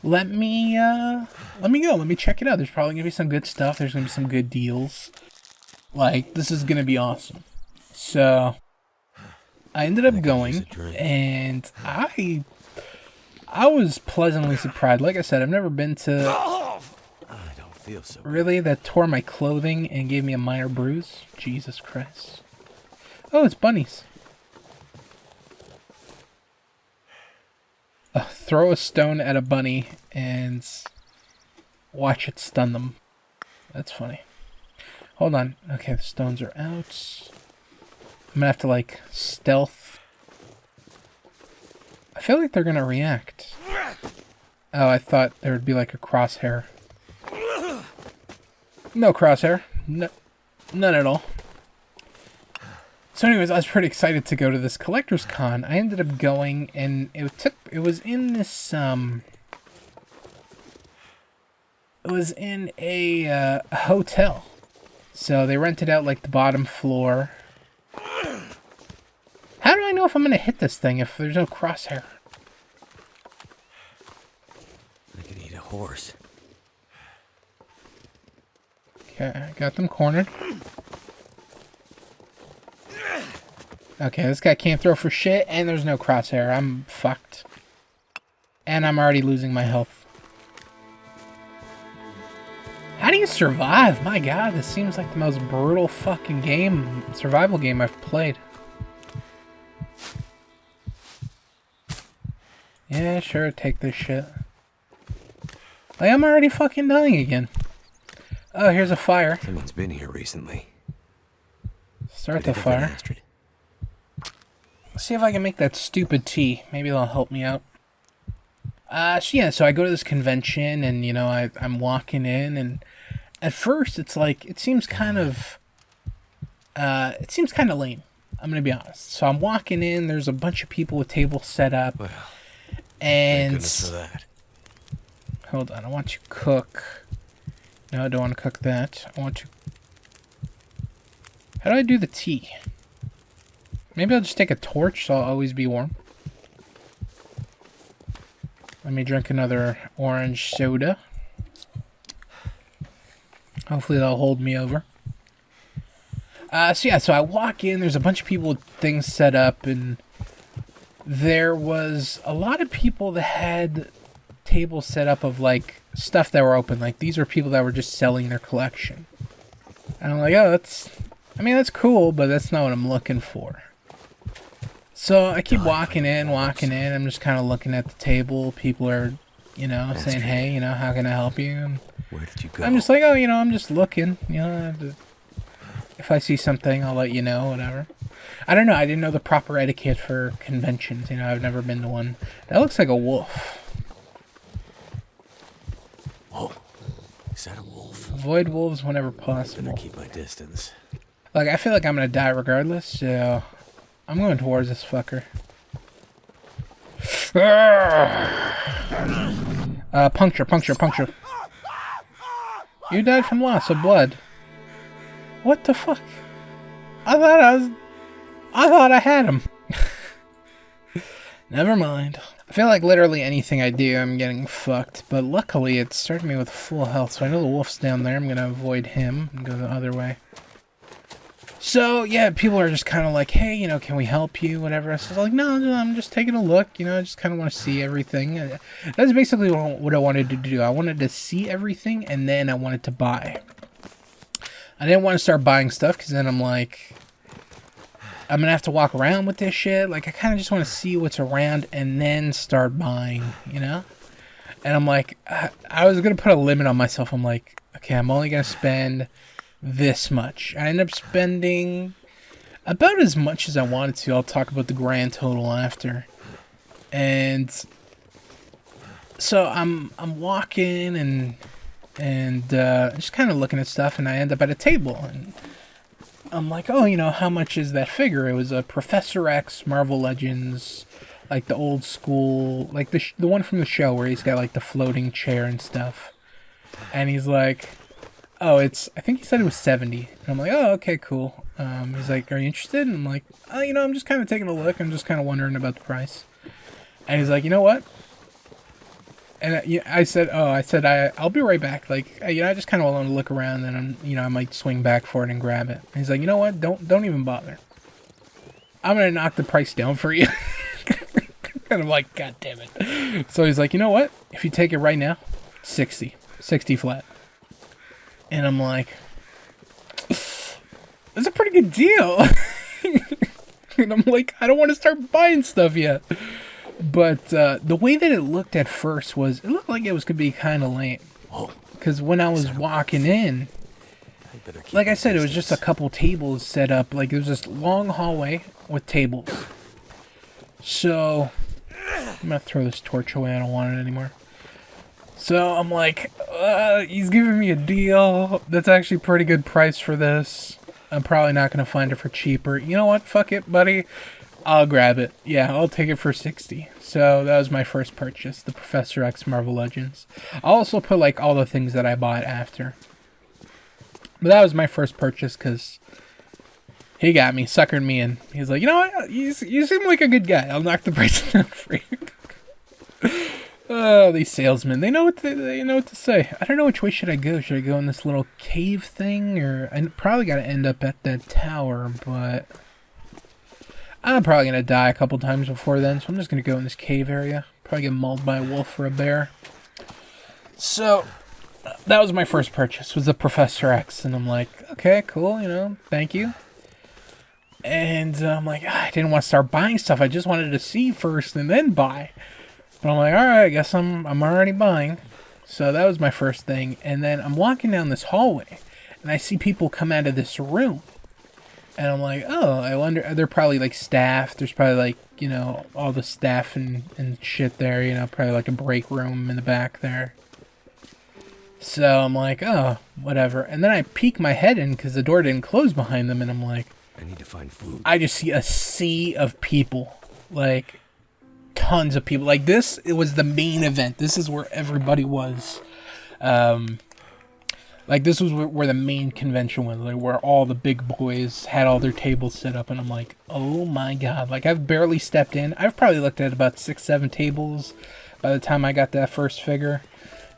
Let me go. Let me check it out. There's probably going to be some good stuff. There's going to be some good deals. Like, this is going to be awesome. So I ended up going, and I was pleasantly surprised. Like I said, I've never been to. I don't feel so. Really, that tore my clothing and gave me a minor bruise. Jesus Christ! Oh, it's bunnies. Throw a stone at a bunny and watch it stun them. That's funny. Hold on. Okay, the stones are out. I'm gonna have to, like, stealth. I feel like they're gonna react. Oh, I thought there would be, like, a crosshair. No crosshair. No, none at all. So anyways, I was pretty excited to go to this collector's con. I ended up going, and it was in this, it was in a hotel. So they rented out, like, the bottom floor. How do I know if I'm going to hit this thing if there's no crosshair? I could eat a horse. Okay, I got them cornered. Okay, this guy can't throw for shit, and there's no crosshair. I'm fucked. And I'm already losing my health. How do you survive? My god, this seems like the most brutal fucking survival game I've played. Yeah, sure, take this shit. Like, I'm already fucking dying again. Oh, here's a fire. Someone's been here recently. Start the fire. Let's see if I can make that stupid tea. Maybe that'll help me out. So I go to this convention, and, you know, I'm walking in, and at first it's like, it seems kind of lame. I'm gonna be honest. So I'm walking in, there's a bunch of people with tables set up. Well, and thank goodness for that. Hold on, I want to cook. No, I don't want to cook that. I want to. How do I do the tea? Maybe I'll just take a torch so I'll always be warm. Let me drink another orange soda. Hopefully they'll hold me over. So yeah, so I walk in, there's a bunch of people with things set up, and there was a lot of people that had tables set up of, like, stuff that were open. Like, these were people that were just selling their collection. And I'm like, oh, that's cool, but that's not what I'm looking for. So I keep walking in. I'm just kind of looking at the table. People are, saying, hey, how can I help you? And Where did you go? I'm just like, oh, I'm just looking. If I see something, I'll let you know, whatever. I don't know. I didn't know the proper etiquette for conventions. I've never been to one. That looks like a wolf. Oh, is that a wolf? Avoid wolves whenever possible. Better keep my distance. Like, I feel like I'm gonna die regardless, so I'm going towards this fucker. Puncture. You died from loss of blood. What the fuck? I thought I had him. Never mind. I feel like literally anything I do, I'm getting fucked. But luckily, it started me with full health, so I know the wolf's down there. I'm gonna avoid him and go the other way. So, yeah, people are just kind of like, hey, can we help you, whatever. So I was like, no, I'm just taking a look, I just kind of want to see everything. That's basically what I wanted to do. I wanted to see everything, and then I wanted to buy. I didn't want to start buying stuff, because then I'm like, I'm going to have to walk around with this shit. Like, I kind of just want to see what's around, and then start buying, And I'm like, I was going to put a limit on myself. I'm like, okay, I'm only going to spend this much. I ended up spending about as much as I wanted to. I'll talk about the grand total after. And so I'm walking and just kind of looking at stuff, and I end up at a table, and I'm like, oh, how much is that figure? It was a Professor X Marvel Legends, like the old school, like the one from the show where he's got like the floating chair and stuff. And he's like, oh, I think he said it was 70. And I'm like, oh, okay, cool. He's like, are you interested? And I'm like, oh, I'm just kind of taking a look. I'm just kind of wondering about the price. And he's like, you know what? And I said, I'll be right back. Like, I just kind of want to look around, and I might swing back for it and grab it. And he's like, you know what? Don't even bother. I'm going to knock the price down for you. And I'm like, God damn it. So he's like, you know what? If you take it right now, 60 flat. And I'm like, that's a pretty good deal. And I'm like, I don't want to start buying stuff yet. But the way that it looked at first it looked like it was going to be kind of lame. Because when I was walking in, like I said, it was just a couple tables set up. Like, it was this long hallway with tables. So, I'm going to throw this torch away. I don't want it anymore. So I'm like, he's giving me a deal. That's actually a pretty good price for this. I'm probably not going to find it for cheaper. You know what? Fuck it, buddy. I'll grab it. Yeah, I'll take it for 60. So that was my first purchase, the Professor X Marvel Legends. I'll also put like all the things that I bought after. But that was my first purchase because he got me, suckered me in. He's like, you know what? You seem like a good guy. I'll knock the price down for you. Oh, these salesmen. They know what to say. I don't know which way should I go. Should I go in this little cave thing? Or I probably got to end up at that tower, but I'm probably going to die a couple times before then, so I'm just going to go in this cave area. Probably get mauled by a wolf or a bear. So, that was my first purchase, was the Professor X, and I'm like, okay, cool, thank you. And I'm like, I didn't want to start buying stuff. I just wanted to see first and then buy. But I'm like, alright, I guess I'm already buying. So that was my first thing. And then I'm walking down this hallway, and I see people come out of this room. And I'm like, oh, I wonder, they're probably like staff. There's probably like, all the staff and shit there, probably like a break room in the back there. So I'm like, oh, whatever. And then I peek my head in because the door didn't close behind them, and I'm like, I need to find food. I just see a sea of people. Like, tons of people. Like, it was the main event. This is where everybody was. Like, this was where the main convention was, like, where all the big boys had all their tables set up, and I'm like, oh my god. Like, I've barely stepped in. I've probably looked at about 6-7 tables by the time I got that first figure.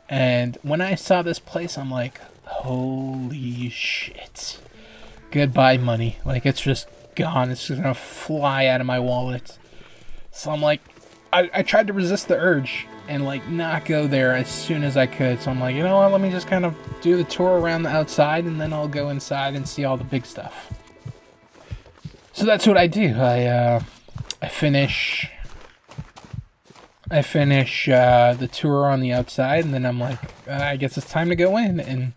And when I saw this place, I'm like, Holy shit. Goodbye money. Like, it's just gone. It's just gonna fly out of my wallet. So I'm like, I tried to resist the urge and like not go there as soon as I could. So I'm like, you know what, let me just kind of do the tour around the outside and then I'll go inside and see all the big stuff. So that's what I do. I finish the tour on the outside, and then I'm like, I guess it's time to go in. And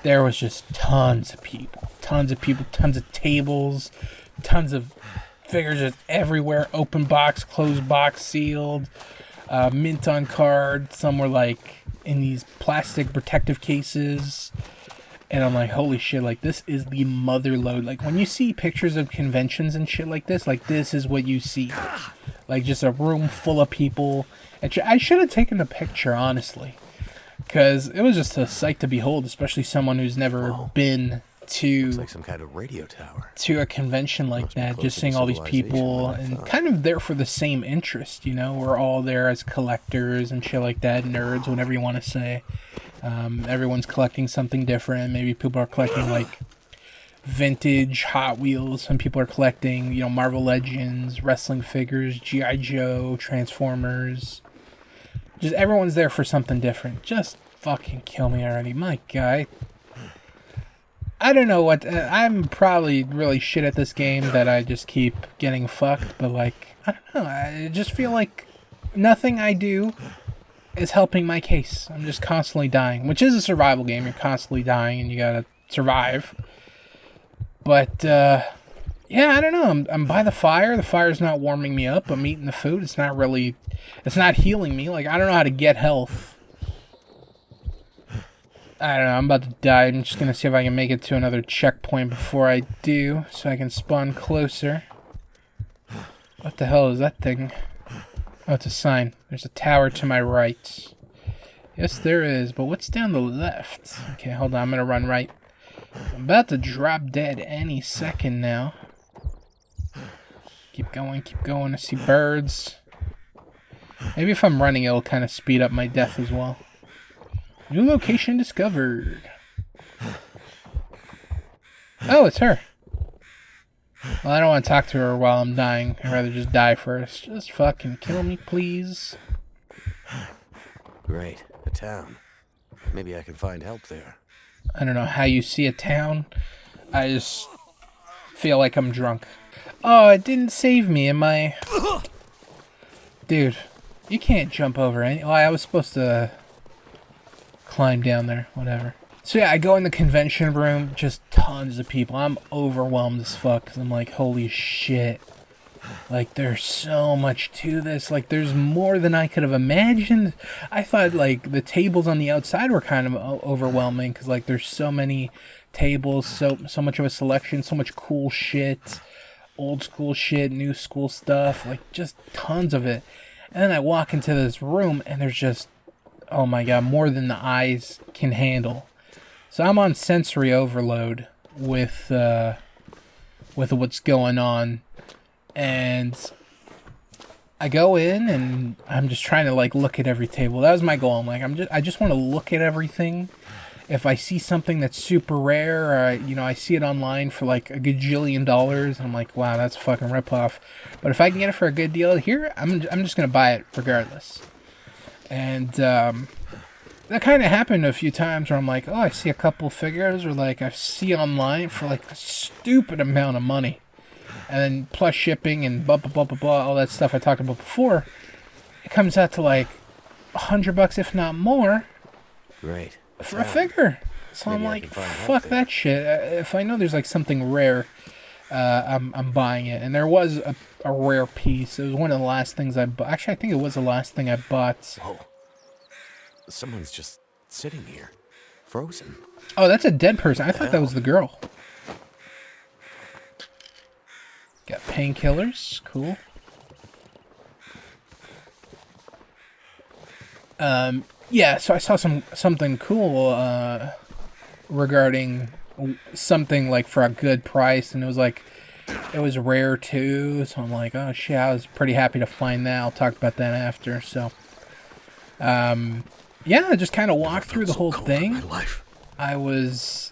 there was just tons of people, tons of tables, tons of figures just everywhere. Open box, closed box, sealed, mint on card. Some were like in these plastic protective cases. And I'm like, holy shit, like, this is the mother load. Like, when you see pictures of conventions and shit like this is what you see. Like, just a room full of people. And I should have taken a picture, honestly. Because it was just a sight to behold, especially someone who's never been to... Looks like some kind of radio tower. ...to a convention like that. Just seeing all these people and kind of there for the same interest, you know? We're all there as collectors and shit like that. Nerds, whatever you want to say. Everyone's collecting something different. Maybe people are collecting like vintage Hot Wheels. Some people are collecting, you know, Marvel Legends, wrestling figures, G.I. Joe, Transformers. Just everyone's there for something different. Just fucking kill me already. My guy. I don't know what... I'm probably really shit at this game that I just keep getting fucked. But like, I don't know. I just feel like nothing I do is helping my case. I'm just constantly dying, which is a survival game. You're constantly dying and you gotta survive. But, yeah, I don't know. I'm by the fire. The fire's not warming me up. I'm eating the food. It's not healing me. Like, I don't know how to get health. I don't know. I'm about to die. I'm just gonna see if I can make it to another checkpoint before I do, so I can spawn closer. What the hell is that thing? Oh, it's a sign. There's a tower to my right. Yes, there is. But what's down the left? Okay, hold on. I'm going to run right. I'm about to drop dead any second now. Keep going, keep going. I see birds. Maybe if I'm running, it'll kind of speed up my death as well. New location discovered. Oh, it's her. Well, I don't want to talk to her while I'm dying. I'd rather just die first. Just fucking kill me, please. Great. A town. Maybe I can find help there. I don't know how you see a town. I just feel like I'm drunk. Oh, it didn't save me. Am I... Dude, you can't jump over any... Oh, I was supposed to climb down there. Whatever. So yeah, I go in the convention room, just tons of people. I'm overwhelmed as fuck, because I'm like, holy shit. Like, there's so much to this. Like, there's more than I could have imagined. I thought, like, the tables on the outside were kind of overwhelming, because, like, there's so many tables, so much of a selection, so much cool shit. Old school shit, new school stuff, like, just tons of it. And then I walk into this room, and there's just, oh my god, more than the eyes can handle. So I'm on sensory overload with what's going on, and I go in and I'm just trying to like look at every table. That was my goal. I'm like, I just want to look at everything. If I see something that's super rare, or I see it online for like a gajillion dollars, and I'm like, wow, that's a fucking ripoff. But if I can get it for a good deal here, I'm just gonna buy it regardless. And that kind of happened a few times where I'm like, oh, I see a couple figures, or like I see online for like a stupid amount of money, and then plus shipping and blah blah blah blah blah, all that stuff I talked about before. It comes out to like $100, if not more. Great. For a figure. So Maybe I'm I like, can find help fuck there. that shit. If I know there's like something rare, I'm buying it. And there was a rare piece. It was one of the last things I bought. Actually, I think it was the last thing I bought. Whoa. Someone's just sitting here. Frozen. Oh, that's a dead person. I thought that was the girl. Got painkillers. Cool. Yeah, so I saw something cool regarding something like for a good price, and it was rare too. So I'm like, oh shit, I was pretty happy to find that. I'll talk about that after. So, yeah, I just kind of walked through the whole thing. My life. I was,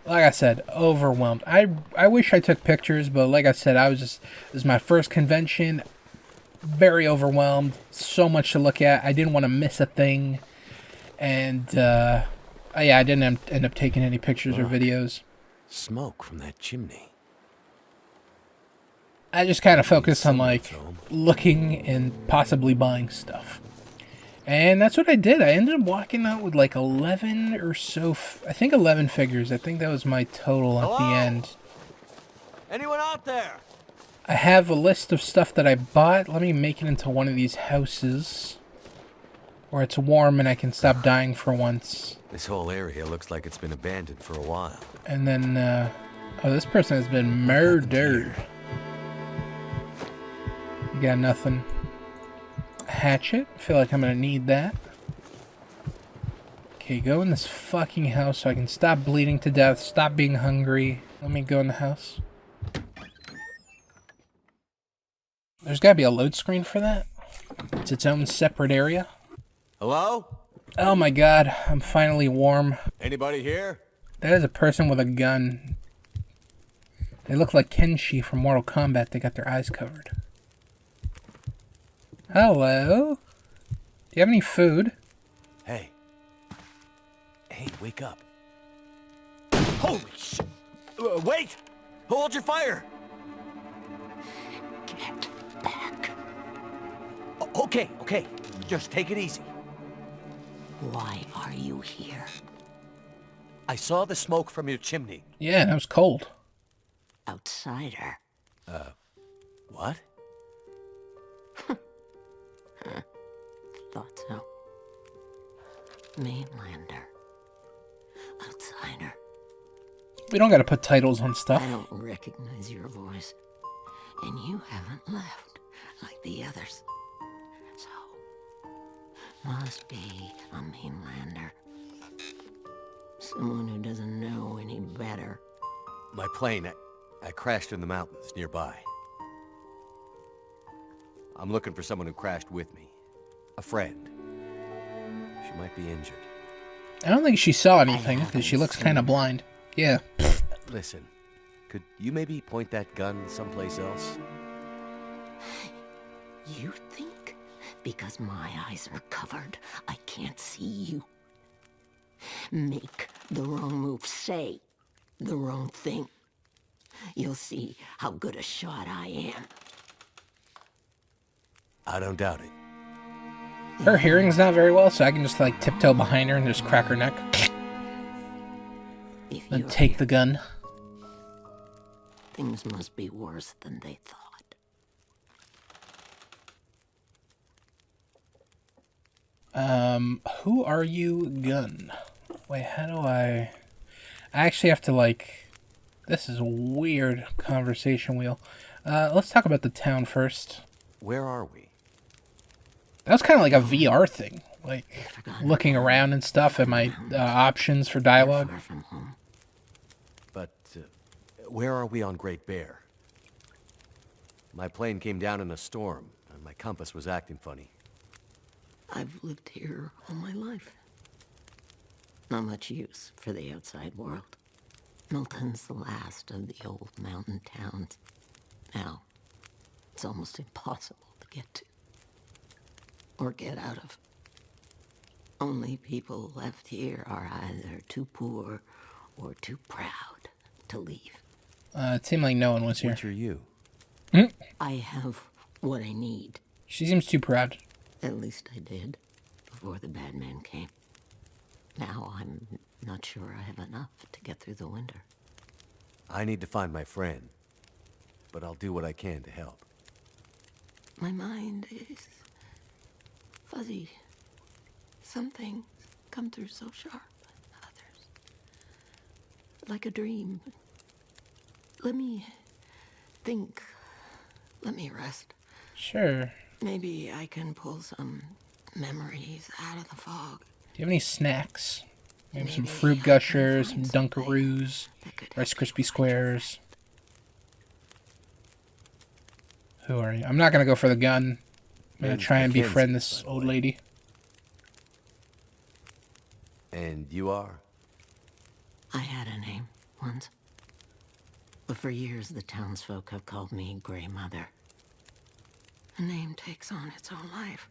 like I said, overwhelmed. I wish I took pictures, but like I said, this was my first convention. Very overwhelmed. So much to look at. I didn't want to miss a thing. And, yeah, I didn't end up taking any pictures or videos. Smoke from that chimney. I just kind of focused on, Someone's like, home. looking and possibly buying stuff. And that's what I did. I ended up walking out with, like, 11 or so, I think 11 figures. I think that was my total at the end. Anyone out there? I have a list of stuff that I bought. Let me make it into one of these houses where it's warm and I can stop dying for once. This whole area looks like it's been abandoned for a while. And then, oh, this person has been murdered. You got nothing. Hatchet. I feel like I'm gonna need that. Okay, go in this fucking house so I can stop bleeding to death, stop being hungry. Let me go in the house. There's gotta be a load screen for that. It's its own separate area. Hello? Oh my god, I'm finally warm. Anybody here? That is a person with a gun. They look like Kenshi from Mortal Kombat. They got their eyes covered. Hello? Do you have any food? Hey. Hey, wake up. Holy shit! Wait! Hold your fire! Get back. Okay, okay. Just take it easy. Why are you here? I saw the smoke from your chimney. Yeah, that was cold. Outsider. What? Thought so. Mainlander. Outsider. We don't gotta put titles on stuff. I don't recognize your voice. And you haven't left like the others. So, must be a mainlander. Someone who doesn't know any better. My plane, I crashed in the mountains nearby. I'm looking for someone who crashed with me. A friend. She might be injured. I don't think she saw anything, because she looks kind of blind. Yeah. Listen, could you maybe point that gun someplace else? You think because my eyes are covered, I can't see you? Make the wrong move, say the wrong thing. You'll see how good a shot I am. I don't doubt it. Her hearing's not very well, so I can just, like, tiptoe behind her and just crack her neck. If Then you're take here, the gun. things must be worse than they thought. Who are you, gun? Wait, how do I actually have to, like... This is a weird conversation wheel. Let's talk about the town first. Where are we? That was kind of like a VR thing. Like, looking around and stuff at my options for dialogue. Far from home. But, where are we on Great Bear? My plane came down in a storm, and my compass was acting funny. I've lived here all my life. Not much use for the outside world. Milton's the last of the old mountain towns. Now, it's almost impossible to get to. Or get out of. Only people left here are either too poor or too proud to leave. It seemed like no one was here. Which are you? I have what I need. She seems too proud. At least I did, before the bad man came. Now I'm not sure I have enough to get through the winter. I need to find my friend, but I'll do what I can to help. My mind is fuzzy. Some things come through so sharp, others like a dream. Let me think. Let me rest. Sure. Maybe I can pull some memories out of the fog. Do you have any snacks? Maybe some Maybe Fruit I can Gushers, some find something Dunkaroos, that could Rice help Krispie me Squares. Who are you? I'm not gonna go for the gun. I'm gonna Name's try and Mackenzie, befriend this by the old way. lady. And you are? I had a name once. But for years, the townsfolk have called me Grey Mother. A name takes on its own life.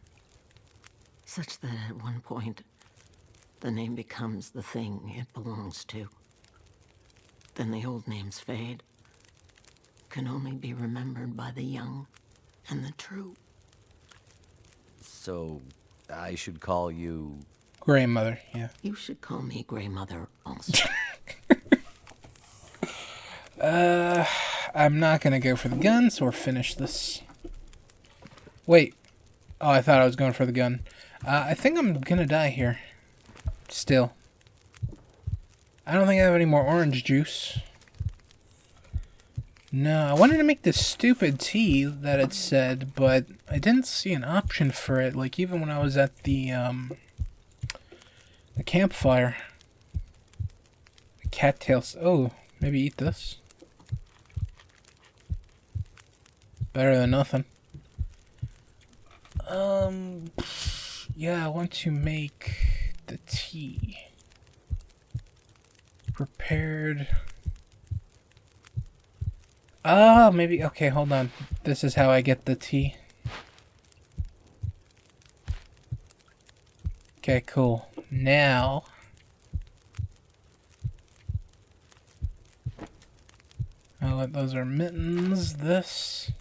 Such that at one point, the name becomes the thing it belongs to. Then the old names fade, can only be remembered by the young and the true. So, I should call you... Grandmother, yeah. You should call me Grey Mother also. I'm not gonna go for the guns or finish this. Wait. Oh, I thought I was going for the gun. I think I'm gonna die here. Still. I don't think I have any more orange juice. No, I wanted to make this stupid tea that it said, but I didn't see an option for it. Like, even when I was at the campfire. The cattails. Oh, maybe eat this. Better than nothing. Yeah, I want to make the tea. Prepared. Oh, maybe. Okay, hold on. This is how I get the tea. Okay, cool. Now. Oh, those are mittens. This.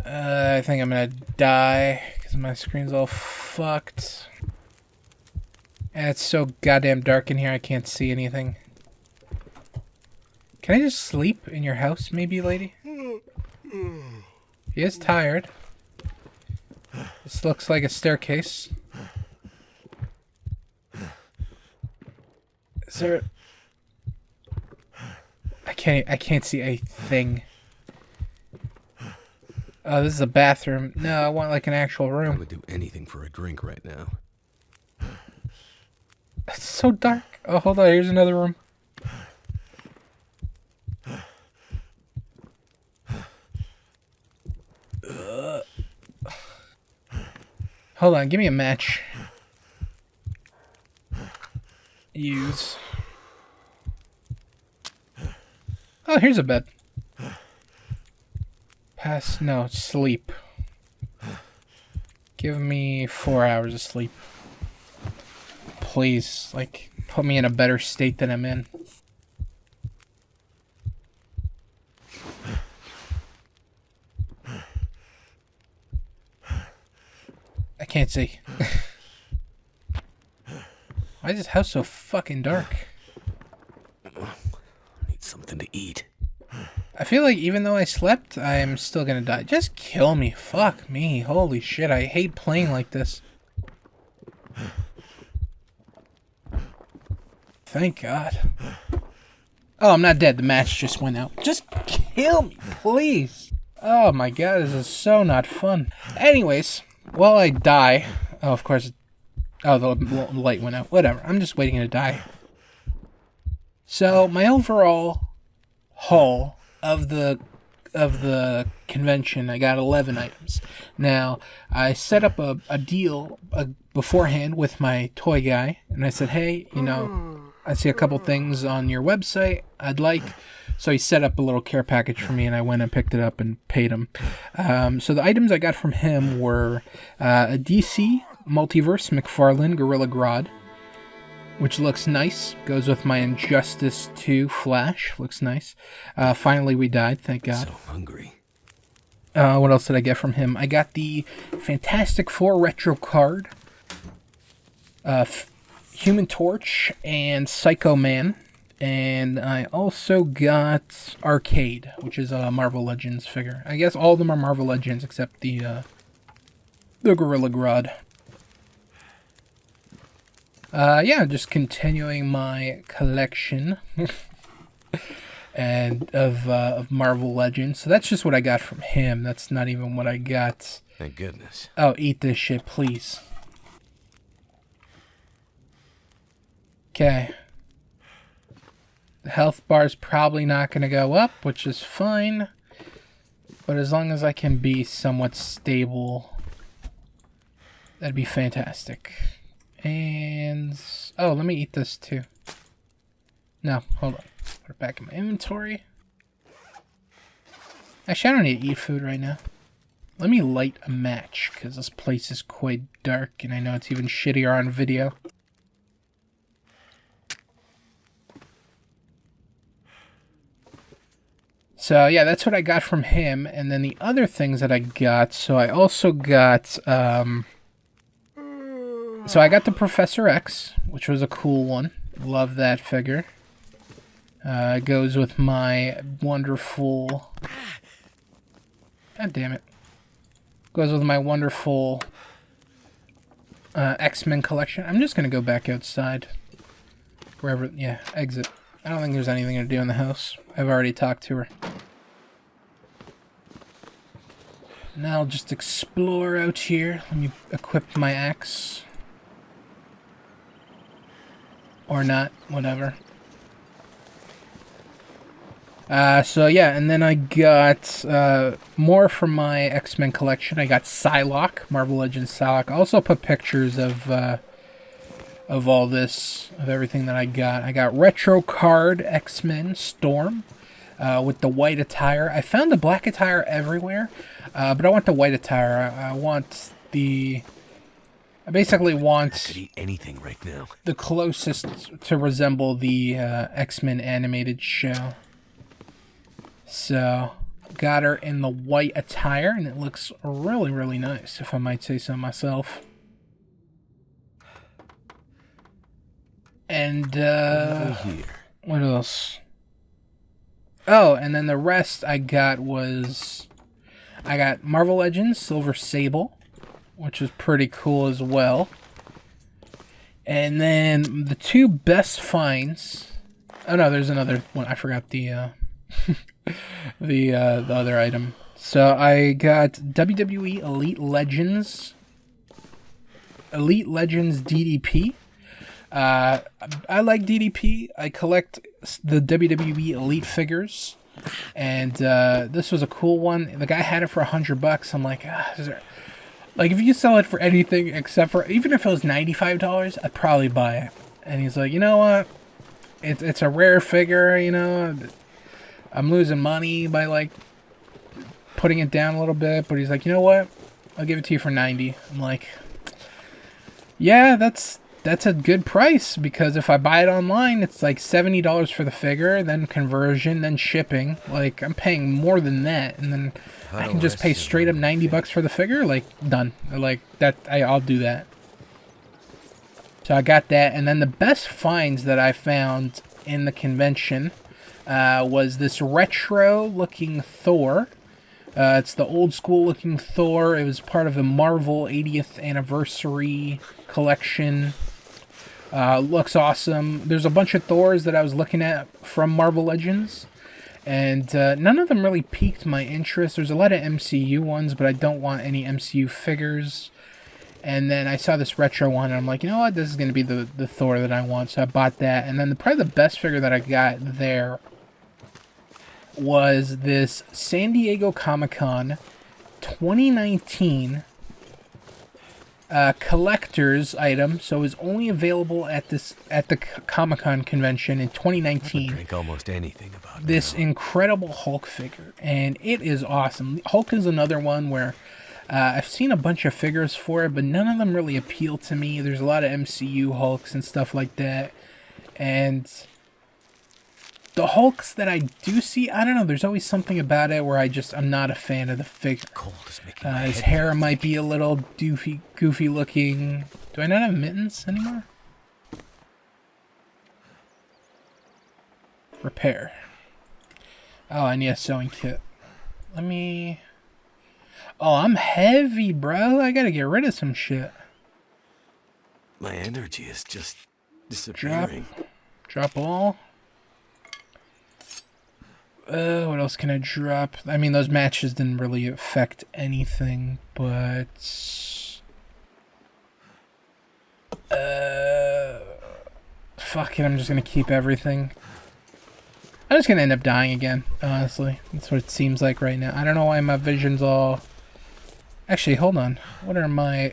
I think I'm gonna die because my screen's all fucked. And it's so goddamn dark in here, I can't see anything. Can I just sleep in your house, maybe, lady? He is tired. This looks like a staircase. Is there... I can't see a thing. Oh, this is a bathroom. No, I want like an actual I room. would do anything for a drink right now. It's so dark. Oh, hold on. Here's another room. Hold on. Give me a match. Use. Oh, here's a bed. Pass. No, sleep. Give me 4 hours of sleep. Please, like, put me in a better state than I'm in. I can't see. Why is this house so fucking dark? Need something to eat. I feel like even though I slept, I'm still gonna die. Just kill me. Fuck me. Holy shit, I hate playing like this. Thank God. Oh, I'm not dead. The match just went out. Just kill me, please. Oh my God, this is so not fun. Anyways, while I die... Oh, of course... Oh, the light went out. Whatever. I'm just waiting to die. So, my overall haul of the convention, I got 11 items. Now, I set up a deal beforehand with my toy guy, and I said, hey, you know, I see a couple things on your website I'd like. So he set up a little care package for me, and I went and picked it up and paid him. So the items I got from him were a DC Multiverse McFarlane Gorilla Grodd, which looks nice. Goes with my Injustice 2 Flash. Looks nice. Finally, we died. Thank God. So hungry. What else did I get from him? I got the Fantastic Four retro card, Human Torch, and Psycho Man. And I also got Arcade, which is a Marvel Legends figure. I guess all of them are Marvel Legends except the Gorilla Grodd. Yeah, just continuing my collection and of Marvel Legends. So that's just what I got from him. That's not even what I got. Thank goodness. Oh, eat this shit, please. Okay. The health bar's probably not going to go up, which is fine. But as long as I can be somewhat stable, that'd be fantastic. And oh, let me eat this too. No, hold on. Put it back in my inventory. Actually, I don't need to eat food right now. Let me light a match, because this place is quite dark, and I know it's even shittier on video. So, yeah, that's what I got from him, and then the other things that I got, so I also got, so I got the Professor X, which was a cool one. Love that figure. It goes with my wonderful... God damn it. Goes with my wonderful X-Men collection. I'm just going to go back outside. Wherever, yeah, exit. I don't think there's anything to do in the house. I've already talked to her. Now I'll just explore out here. Let me equip my axe. Or not, whatever. So yeah, and then I got more from my X-Men collection. I got Psylocke, Marvel Legends Psylocke. I also put pictures of all this, of everything that I got. I got Retro Card X-Men Storm with the white attire. I found the black attire everywhere, but I want the white attire. I want the... I basically want... I could eat anything right now. The closest to resemble the X-Men animated show. So, got her in the white attire, and it looks really, really nice, if I might say so myself. And, what else? Oh, and then the rest I got was... I got Marvel Legends Silver Sable, which is pretty cool as well. And then the two best finds... Oh, no, there's another one. I forgot the... the other item. So I got WWE Elite Legends DDP. I like DDP. I collect the WWE Elite figures, and this was a cool one. The guy had it for $100. I'm like, is there... like, if you sell it for anything except for, even if it was $95, I'd probably buy it. And he's like, you know what? It's a rare figure, you know. I'm losing money by, like, putting it down a little bit. But he's like, you know what? I'll give it to you for $90. I'm like, yeah, that's a good price. Because if I buy it online, it's like $70 for the figure. Then conversion, then shipping. Like, I'm paying more than that. And then I can just pay straight up $90 for the figure. Like, done. Like, that, I'll do that. So I got that. And then the best finds that I found in the convention... was this retro-looking Thor. It's the old-school-looking Thor. It was part of the Marvel 80th Anniversary collection. Looks awesome. There's a bunch of Thors that I was looking at from Marvel Legends, and none of them really piqued my interest. There's a lot of MCU ones, but I don't want any MCU figures. And then I saw this retro one, and I'm like, you know what? This is going to be the Thor that I want, so I bought that. And then probably the best figure that I got there was this San Diego Comic-Con 2019 collector's item. So it was only available at the Comic-Con convention in 2019. I drink almost anything about this incredible Hulk figure, and it is awesome. Hulk is another one where I've seen a bunch of figures for it, but none of them really appeal to me. There's a lot of MCU Hulks and stuff like that, and the Hulks that I do see, I don't know, there's always something about it where I'm not a fan of the figure. Cold is making my his head hair feel might be a little goofy looking. Do I not have mittens anymore? Repair. Oh, I need a sewing kit. Let me... Oh, I'm heavy, bro. I gotta get rid of some shit. My energy is just disappearing. Drop all. What else can I drop? I mean, those matches didn't really affect anything, but... fuck it, I'm just gonna keep everything. I'm just gonna end up dying again, honestly. That's what it seems like right now. I don't know why my vision's all... Actually, hold on. What are my...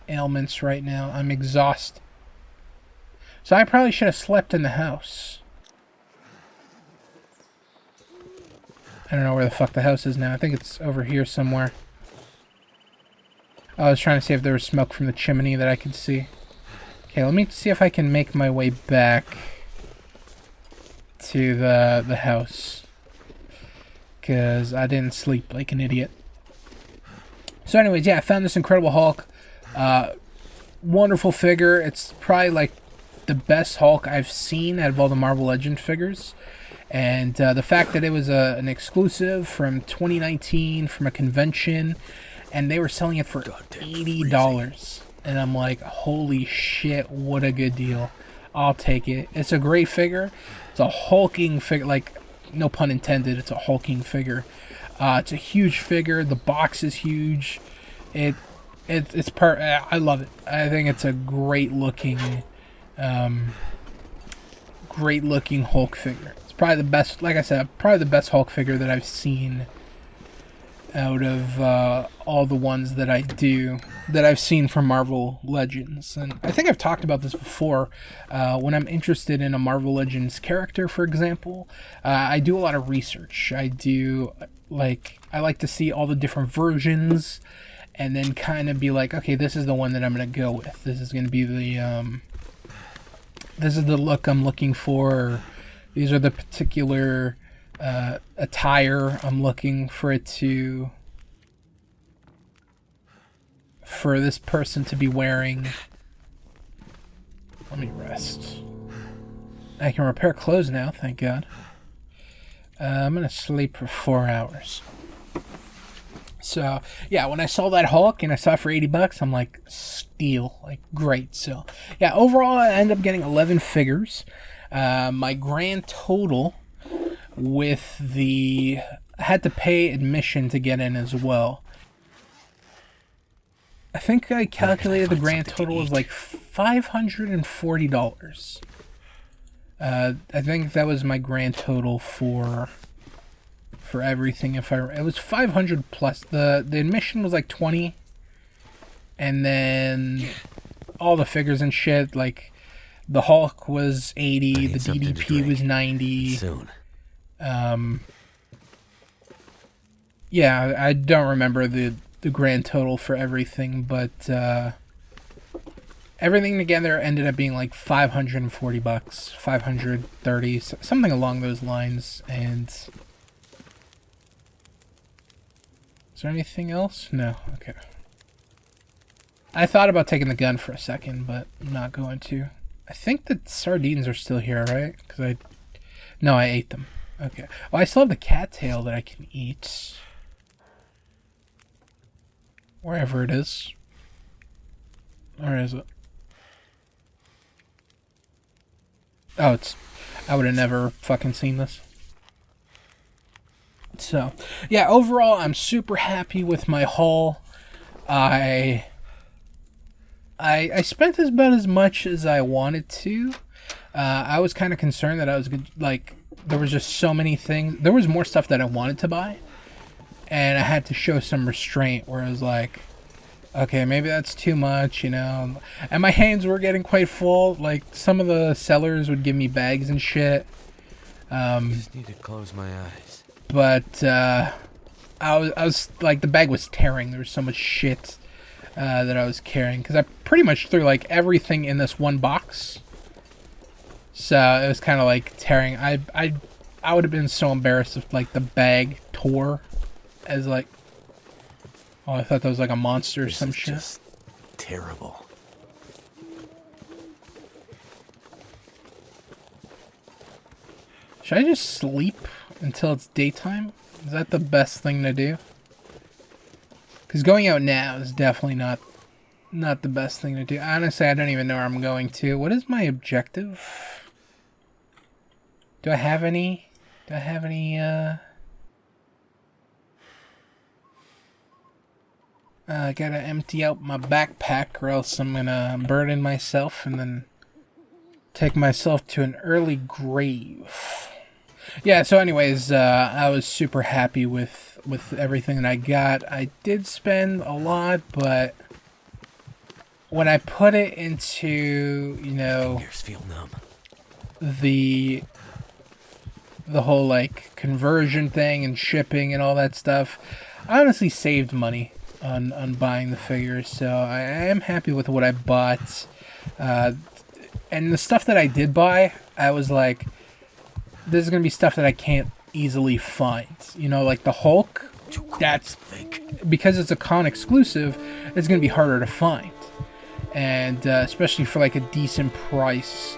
ailments right now. I'm exhausted. So I probably should have slept in the house. I don't know where the fuck the house is now. I think it's over here somewhere. I was trying to see if there was smoke from the chimney that I could see. Okay, let me see if I can make my way back to the house. Because I didn't sleep like an idiot. So anyways, yeah, I found this Incredible Hulk. Wonderful figure. It's probably like the best Hulk I've seen out of all the Marvel Legends figures. And the fact that it was an exclusive from 2019 from a convention, and they were selling it for $80. And I'm like, holy shit, what a good deal. I'll take it. It's a great figure. It's a hulking figure, like, no pun intended, it's a hulking figure. It's a huge figure. The box is huge. I love it. I think it's a great looking Hulk figure. It's probably the best, like I said, probably the best Hulk figure that I've seen out of all the ones that I've seen from Marvel Legends. And I think I've talked about this before. When I'm interested in a Marvel Legends character, for example, I do a lot of research. I like to see all the different versions and then kind of be like, okay, this is the one that I'm going to go with. This is going to be this is the look I'm looking for. These are the particular attire I'm looking for this person to be wearing. Let me rest. I can repair clothes now, thank God. I'm gonna sleep for 4 hours. So yeah, when I saw that Hulk and I saw it for $80, I'm like, steal, like great. So yeah, overall I ended up getting 11 figures. My grand total with I had to pay admission to get in as well. I think I calculated the grand total was like $540. I think that was my grand total for everything. It was 500 plus. The admission was like 20, and then all the figures and shit, like the Hulk was 80, the DDP was 90. Soon. Yeah, I don't remember the grand total for everything, but everything together ended up being like $540, 530, something along those lines. And is there anything else? No. Okay. I thought about taking the gun for a second, but I'm not going to. I think the sardines are still here, right? No, I ate them. Okay. Well, I still have the cattail that I can eat. Wherever it is. Or is it? Oh, I would have never fucking seen this. So, yeah, overall, I'm super happy with my haul. I spent about as much as I wanted to. I was kind of concerned that I was like, there was just so many things. There was more stuff that I wanted to buy, and I had to show some restraint. Where I was like, okay, maybe that's too much, you know. And my hands were getting quite full. Like some of the sellers would give me bags and shit. Just need to close my eyes. But I was like, the bag was tearing. There was so much shit that I was carrying, because I pretty much threw like everything in this one box. So it was kind of like tearing. I would have been so embarrassed if like the bag tore, as like, oh, I thought that was like a monster or some shit. Just terrible. Should I just sleep until it's daytime? Is that the best thing to do? Because going out now is definitely not the best thing to do. Honestly, I don't even know where I'm going to. What is my objective? Do I have any? Gotta empty out my backpack, or else I'm gonna burden myself and then take myself to an early grave. Yeah, so anyways, I was super happy with everything that I got. I did spend a lot, but when I put it into, you know, Fingers feel numb. the whole like conversion thing and shipping and all that stuff, I honestly saved money on buying the figures, so I am happy with what I bought. And the stuff that I did buy, I was like, this is gonna be stuff that I can't easily find. You know, like the Hulk, that's because it's a con exclusive, it's gonna be harder to find, and especially for like a decent price.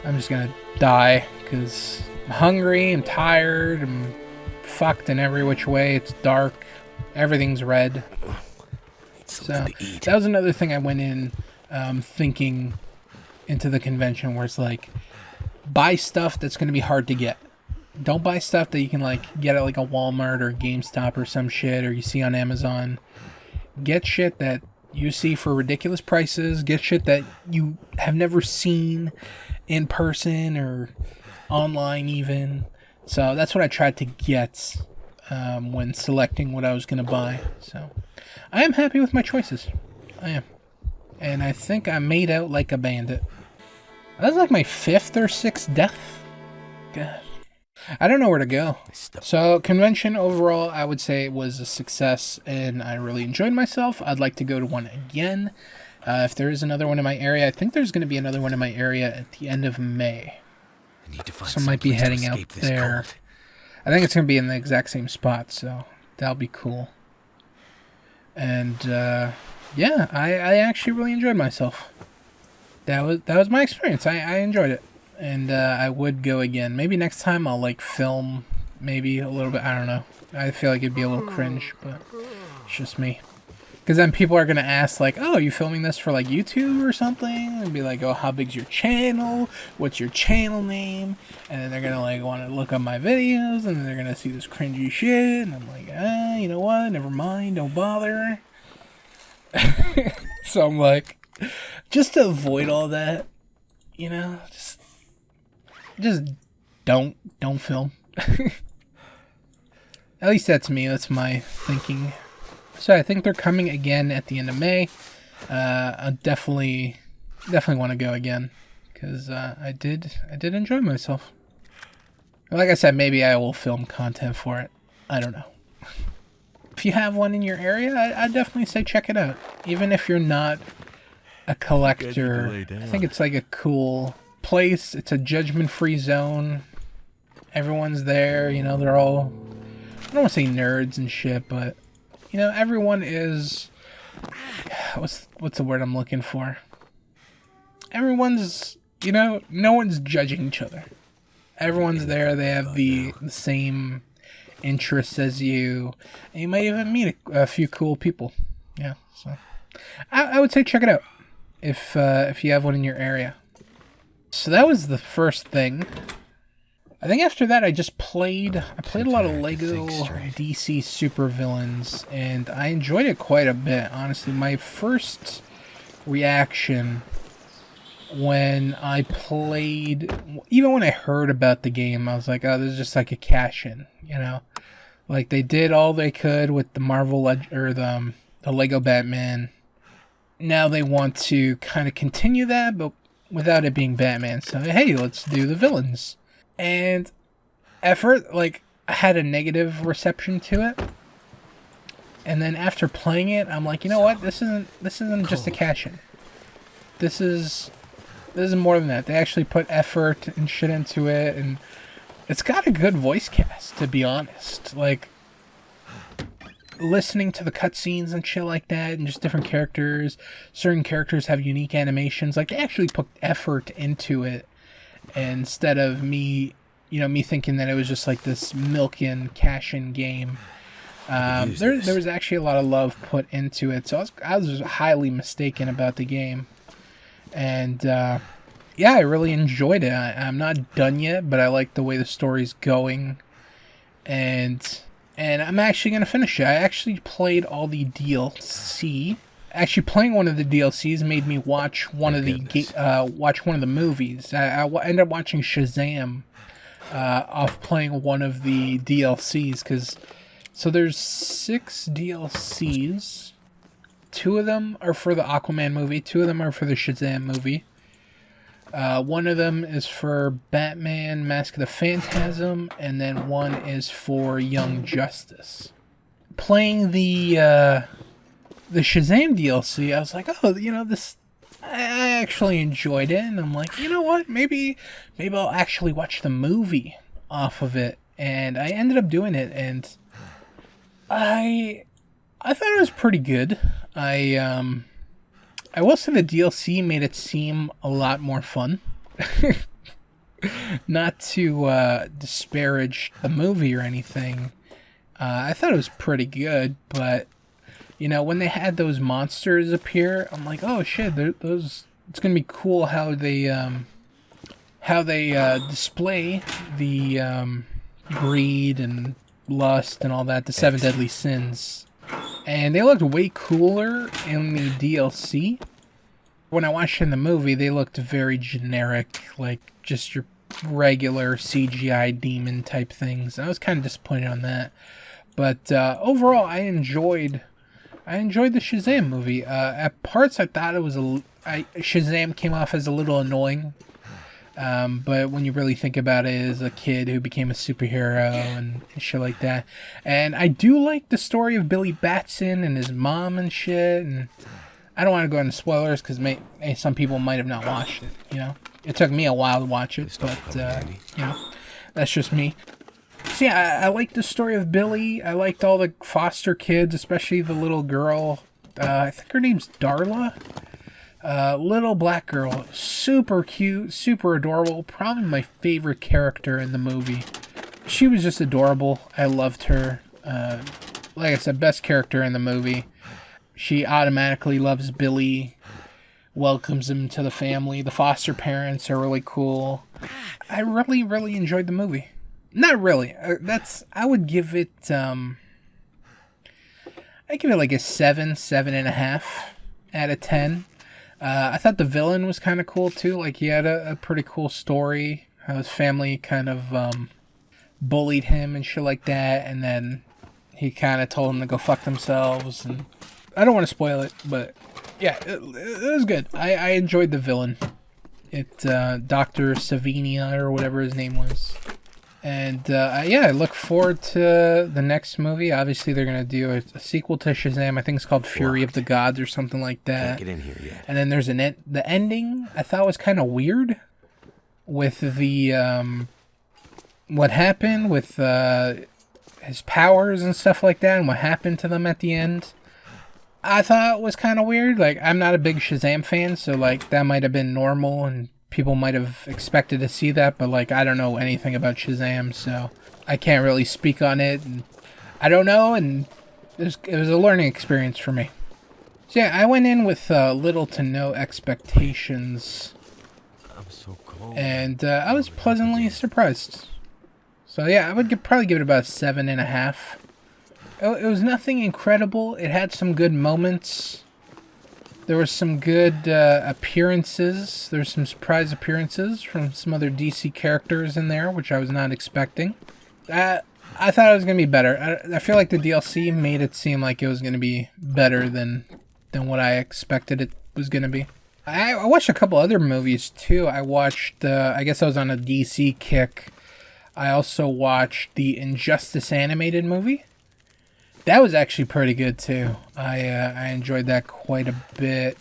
I'm just gonna die because I'm hungry, I'm tired, I'm fucked in every which way. It's dark, everything's red. So that was another thing I went in thinking into the convention, where it's like, buy stuff that's going to be hard to get. Don't buy stuff that you can like get at like a Walmart or GameStop or some shit, or you see on Amazon. Get shit that you see for ridiculous prices. Get shit that you have never seen in person or online even. So that's what I tried to get when selecting what I was going to buy. So I am happy with my choices. I am. And I think I made out like a bandit. That's like my 5th or 6th death. God. I don't know where to go. So convention overall, I would say it was a success and I really enjoyed myself. I'd like to go to one again. If there is another one in my area, I think there's going to be another one in my area at the end of May. So I might be heading out there. I think it's going to be in the exact same spot, so that'll be cool. And yeah, I actually really enjoyed myself. That was my experience. I enjoyed it, and I would go again. Maybe next time I'll like film, maybe a little bit. I don't know. I feel like it'd be a little cringe, but it's just me. Because then people are gonna ask like, "Oh, are you filming this for like YouTube or something?" And be like, "Oh, how big's your channel? What's your channel name?" And then they're gonna like want to look up my videos, and then they're gonna see this cringy shit. And I'm like, you know what? Never mind. Don't bother. So I'm like, just to avoid all that, you know, just don't film. At least that's me. That's my thinking. So I think they're coming again at the end of May. I definitely want to go again because I did enjoy myself. Like I said, maybe I will film content for it. I don't know. If you have one in your area, I'd definitely say check it out. Even if you're not a collector, I think it's like a cool place. It's a judgment-free zone. Everyone's there, you know, they're all, I don't want to say nerds and shit, but, you know, everyone is, what's the word I'm looking for? Everyone's, you know, no one's judging each other. Everyone's there, they have the same interests as you, and you might even meet a few cool people. Yeah, so I would say check it out if you have one in your area. So that was the first thing. I think after that I played a lot of Lego DC Supervillains, and I enjoyed it quite a bit. Honestly, my first reaction when I played, even when I heard about the game, I was like, oh, this is just like a cash-in, you know? Like, they did all they could with the the Lego Batman. Now they want to kind of continue that, but without it being Batman. So, hey, let's do the villains. And at first, like, I had a negative reception to it. And then after playing it, I'm like, you know what? This isn't just a cash-in. This is more than that. They actually put effort and shit into it, and it's got a good voice cast, to be honest. Like, listening to the cutscenes and shit like that, and just different characters. Certain characters have unique animations. Like, they actually put effort into it, instead of me thinking that it was just like this milk-in, cash-in game. There was actually a lot of love put into it, so I was highly mistaken about the game. And yeah, I really enjoyed it. I'm not done yet, but I like the way the story's going, and I'm actually gonna finish it. I actually played all the DLC. Actually, playing one of the DLCs made me watch one of the movies. I ended up watching Shazam off playing one of the DLCs, so there's 6 DLCs. 2 of them are for the Aquaman movie. 2 of them are for the Shazam movie. One of them is for Batman Mask of the Phantasm, and then one is for Young Justice. Playing the Shazam DLC, I was like, oh, this, I actually enjoyed it, and I'm like, you know what, maybe I'll actually watch the movie off of it, and I ended up doing it, and I thought it was pretty good. I will say the DLC made it seem a lot more fun. Not to disparage the movie or anything. I thought it was pretty good, but when they had those monsters appear, I'm like, oh shit, those. It's gonna be cool how they display the greed and lust and all that, the 7 deadly sins. And they looked way cooler in the DLC. When I watched in the movie, they looked very generic, like just your regular CGI demon type things. I was kind of disappointed on that. But overall, I enjoyed the Shazam movie. At parts, I thought it was Shazam came off as a little annoying. But when you really think about it, as a kid who became a superhero and shit like that. And I do like the story of Billy Batson and his mom and shit. And I don't want to go into spoilers because some people might have not watched it, It took me a while to watch it, but, that's just me. So yeah, I liked the story of Billy. I liked all the foster kids, especially the little girl. I think her name's Darla. Little black girl, super cute, super adorable, probably my favorite character in the movie. She was just adorable. I loved her. Like I said, best character in the movie. She automatically loves Billy, welcomes him to the family. The foster parents are really cool. I really, really enjoyed the movie. Not really. I would give it, I give it like a 7.5 out of 10. I thought the villain was kind of cool too. Like he had a pretty cool story. How his family kind of bullied him and shit like that, and then he kind of told them to go fuck themselves. And I don't want to spoil it, but yeah, it was good. I enjoyed the villain. Dr. Savinia or whatever his name was. And yeah, I look forward to the next movie. Obviously, they're gonna do a sequel to Shazam. I think it's called Fury of the Gods or something like that. Can't get in here yet. And then there's the ending. I thought was kind of weird with the what happened with his powers and stuff like that, and what happened to them at the end. I thought it was kind of weird. Like, I'm not a big Shazam fan, so like that might have been normal and people might have expected to see that, but like I don't know anything about Shazam, so I can't really speak on it. And I don't know, and it was a learning experience for me. So yeah, I went in with little to no expectations, I'm so cold. and I was pleasantly surprised. So yeah, I would probably give it about 7.5. It was nothing incredible. It had some good moments. There were some good appearances. There's some surprise appearances from some other DC characters in there, which I was not expecting. I thought it was going to be better. I feel like the DLC made it seem like it was going to be better than what I expected it was going to be. I watched a couple other movies, too. I watched, I guess I was on a DC kick. I also watched the Injustice animated movie. That was actually pretty good too. I enjoyed that quite a bit.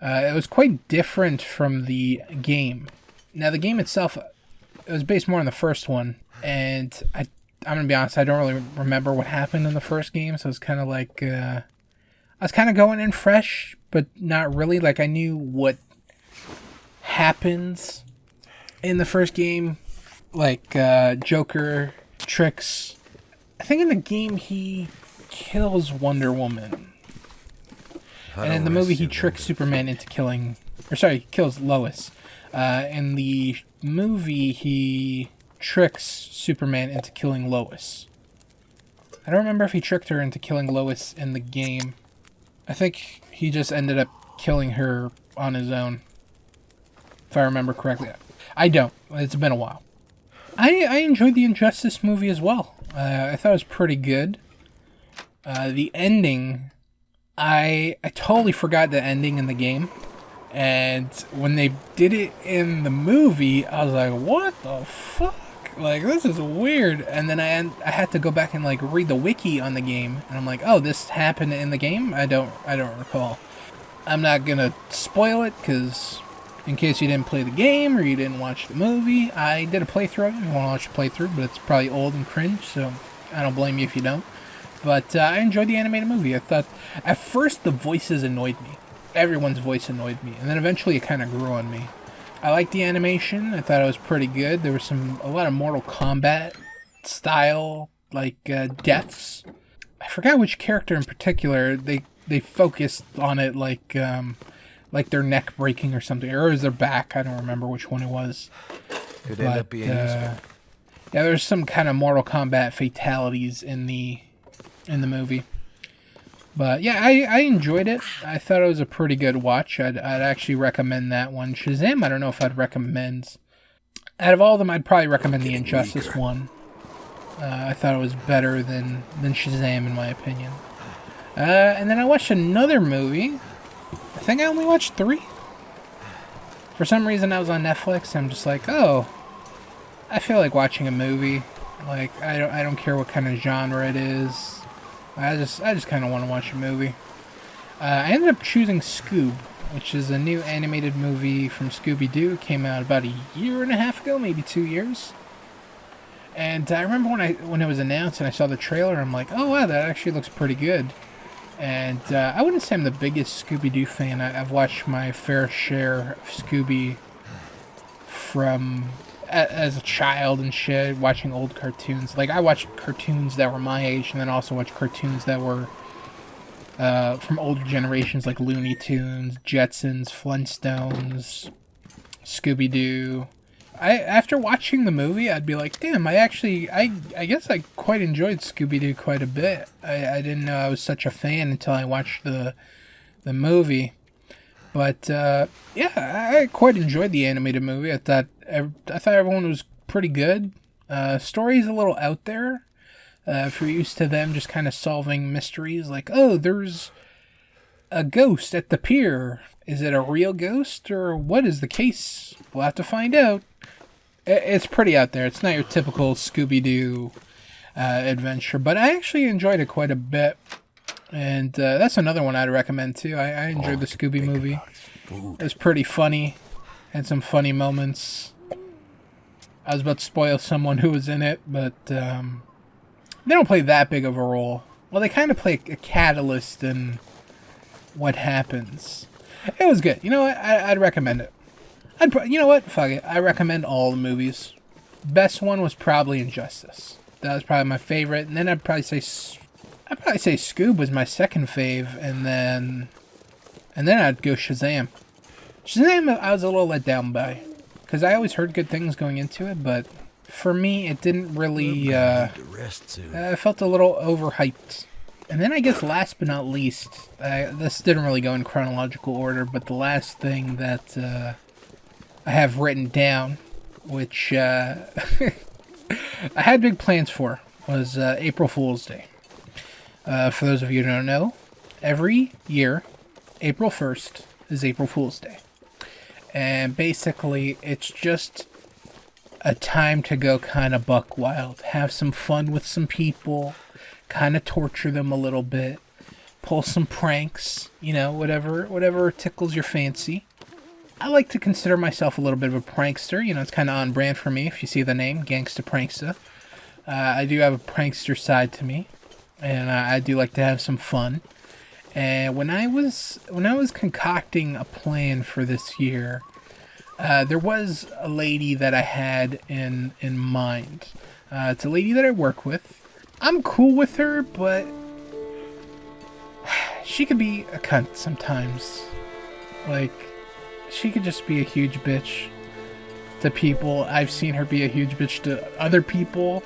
It was quite different from the game. Now the game itself, it was based more on the first one, and I'm gonna be honest, I don't really remember what happened in the first game, so it's kind of like I was kind of going in fresh, but not really. Like I knew what happens in the first game, like Joker tricks. I think in the game he kills Wonder Woman. And in the movie he tricks Superman into killing... Or sorry, kills Lois. In the movie he tricks Superman into killing Lois. I don't remember if he tricked her into killing Lois in the game. I think he just ended up killing her on his own. If I remember correctly. I don't. It's been a while. I enjoyed the Injustice movie as well. I thought it was pretty good. The ending I totally forgot the ending in the game. And when they did it in the movie, I was like, what the fuck? Like, this is weird. And then I had to go back and like read the wiki on the game, and I'm like, oh, this happened in the game? I don't recall. I'm not gonna spoil it, because in case you didn't play the game or you didn't watch the movie, I did a playthrough of it. I want to watch a playthrough, but it's probably old and cringe, so I don't blame you if you don't. But I enjoyed the animated movie. I thought, at first, the voices annoyed me. Everyone's voice annoyed me, and then eventually it kind of grew on me. I liked the animation. I thought it was pretty good. There was a lot of Mortal Kombat style, like, deaths. I forgot which character in particular. They focused on it like their neck breaking or something, or it was their back. I don't remember which one it was. Could end up being useful. Yeah, there's some kind of Mortal Kombat fatalities in the movie. But yeah, I enjoyed it. I thought it was a pretty good watch. I'd actually recommend that one. Shazam, I don't know if I'd recommend. Out of all of them, I'd probably recommend the Injustice one. I thought it was better than Shazam, in my opinion. And then I watched another movie. I think I only watched 3. For some reason, I was on Netflix. I'm just like, oh, I feel like watching a movie. Like, I don't care what kind of genre it is. I just kind of want to watch a movie. I ended up choosing Scoob, which is a new animated movie from Scooby-Doo. It came out about a year and a half ago, maybe 2 years. And I remember when it was announced and I saw the trailer, I'm like, oh wow, that actually looks pretty good. And I wouldn't say I'm the biggest Scooby-Doo fan. I've watched my fair share of Scooby from as a child and shit, watching old cartoons. Like, I watched cartoons that were my age, and then also watched cartoons that were from older generations, like Looney Tunes, Jetsons, Flintstones, Scooby-Doo. After watching the movie, I'd be like, damn, I guess I quite enjoyed Scooby-Doo quite a bit. I didn't know I was such a fan until I watched the movie. But yeah, I quite enjoyed the animated movie. I thought everyone was pretty good. Story's a little out there. If you're used to them just kind of solving mysteries, like, oh, there's a ghost at the pier. Is it a real ghost, or what is the case? We'll have to find out. It's pretty out there. It's not your typical Scooby-Doo adventure, but I actually enjoyed it quite a bit. And that's another one I'd recommend too. I enjoyed the Scooby movie. It was pretty funny. Had some funny moments. I was about to spoil someone who was in it, but they don't play that big of a role. Well, they kind of play a catalyst in what happens. It was good. You know what? I'd recommend it. You know what? Fuck it. I recommend all the movies. Best one was probably Injustice. That was probably my favorite. And then I'd probably say Scoob was my second fave, and then I'd go Shazam. Shazam, I was a little let down by, because I always heard good things going into it, but for me, it didn't really. I felt a little overhyped. And then I guess last but not least, this didn't really go in chronological order, but the last thing that I have written down, which I had big plans for, was April Fool's Day. For those of you who don't know, every year, April 1st is April Fool's Day. And basically, it's just a time to go kind of buck wild. Have some fun with some people, kind of torture them a little bit, pull some pranks, you know, whatever tickles your fancy. I like to consider myself a little bit of a prankster. You know, it's kind of on brand for me if you see the name, GangstaPranksta. I do have a prankster side to me. And I do like to have some fun. And when I was concocting a plan for this year, there was a lady that I had in mind. It's a lady that I work with. I'm cool with her, but she could be a cunt sometimes. Like, she could just be a huge bitch to people. I've seen her be a huge bitch to other people.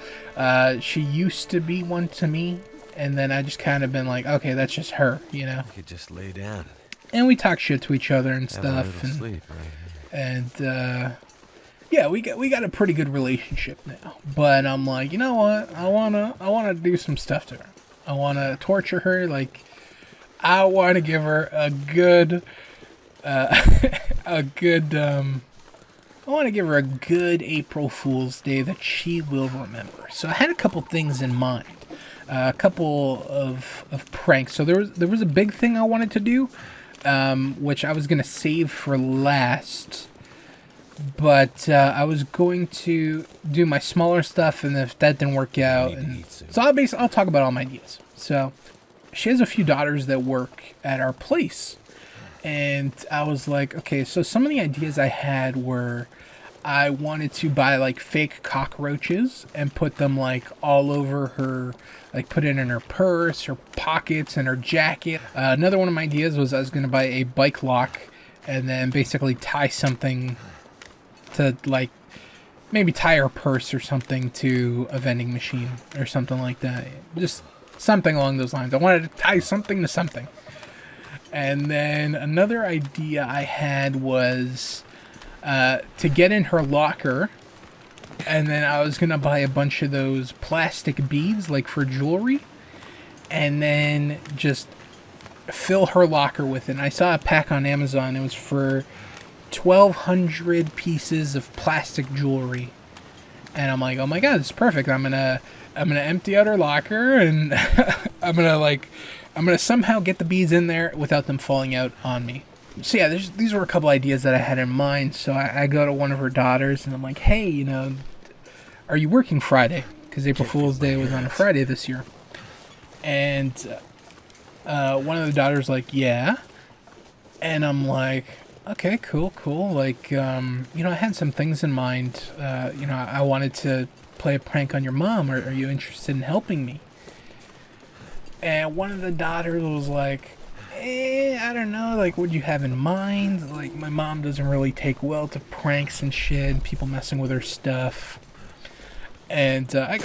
She used to be one to me. And then I just kind of been like, okay, that's just her, you know. You could just lay down. And we talk shit to each other and stuff. Have a little sleep, right? And yeah, we got a pretty good relationship now. But I'm like, you know what? I wanna do some stuff to her. I wanna torture her. Like, I want to give her a good, a good, I want to give her a good April Fool's Day that she will remember. So I had a couple things in mind, a couple of pranks. So there was a big thing I wanted to do, which I was gonna save for last. But I was going to do my smaller stuff, and if that didn't work out, so I'll talk about all my ideas. So she has a few daughters that work at our place, and I was like, okay, so some of the ideas I had were I wanted to buy like fake cockroaches and put them like all over her, like put it in her purse, her pockets, and her jacket. Another one of my ideas was I was going to buy a bike lock and then basically tie something to like maybe tie her purse or something to a vending machine or something like that. Just something along those lines. I wanted to tie something to something. And then another idea I had was to get in her locker, and then I was gonna buy a bunch of those plastic beads like for jewelry, and then just fill her locker with it. And I saw a pack on Amazon. It was for 1,200 pieces of plastic jewelry, and I'm like, oh my god, it's perfect. I'm gonna empty out her locker, and I'm gonna somehow get the beads in there without them falling out on me. So yeah, these were a couple ideas that I had in mind. So I go to one of her daughters, and I'm like, hey, you know, are you working Friday? Because April Fool's Day was on a Friday this year. And one of the daughters like, yeah. And I'm like, okay, cool. Like, you know, I had some things in mind. You know, I wanted to play a prank on your mom. Are you interested in helping me? And one of the daughters was like, I don't know. Like, what do you have in mind? Like, my mom doesn't really take well to pranks and shit, and people messing with her stuff. And I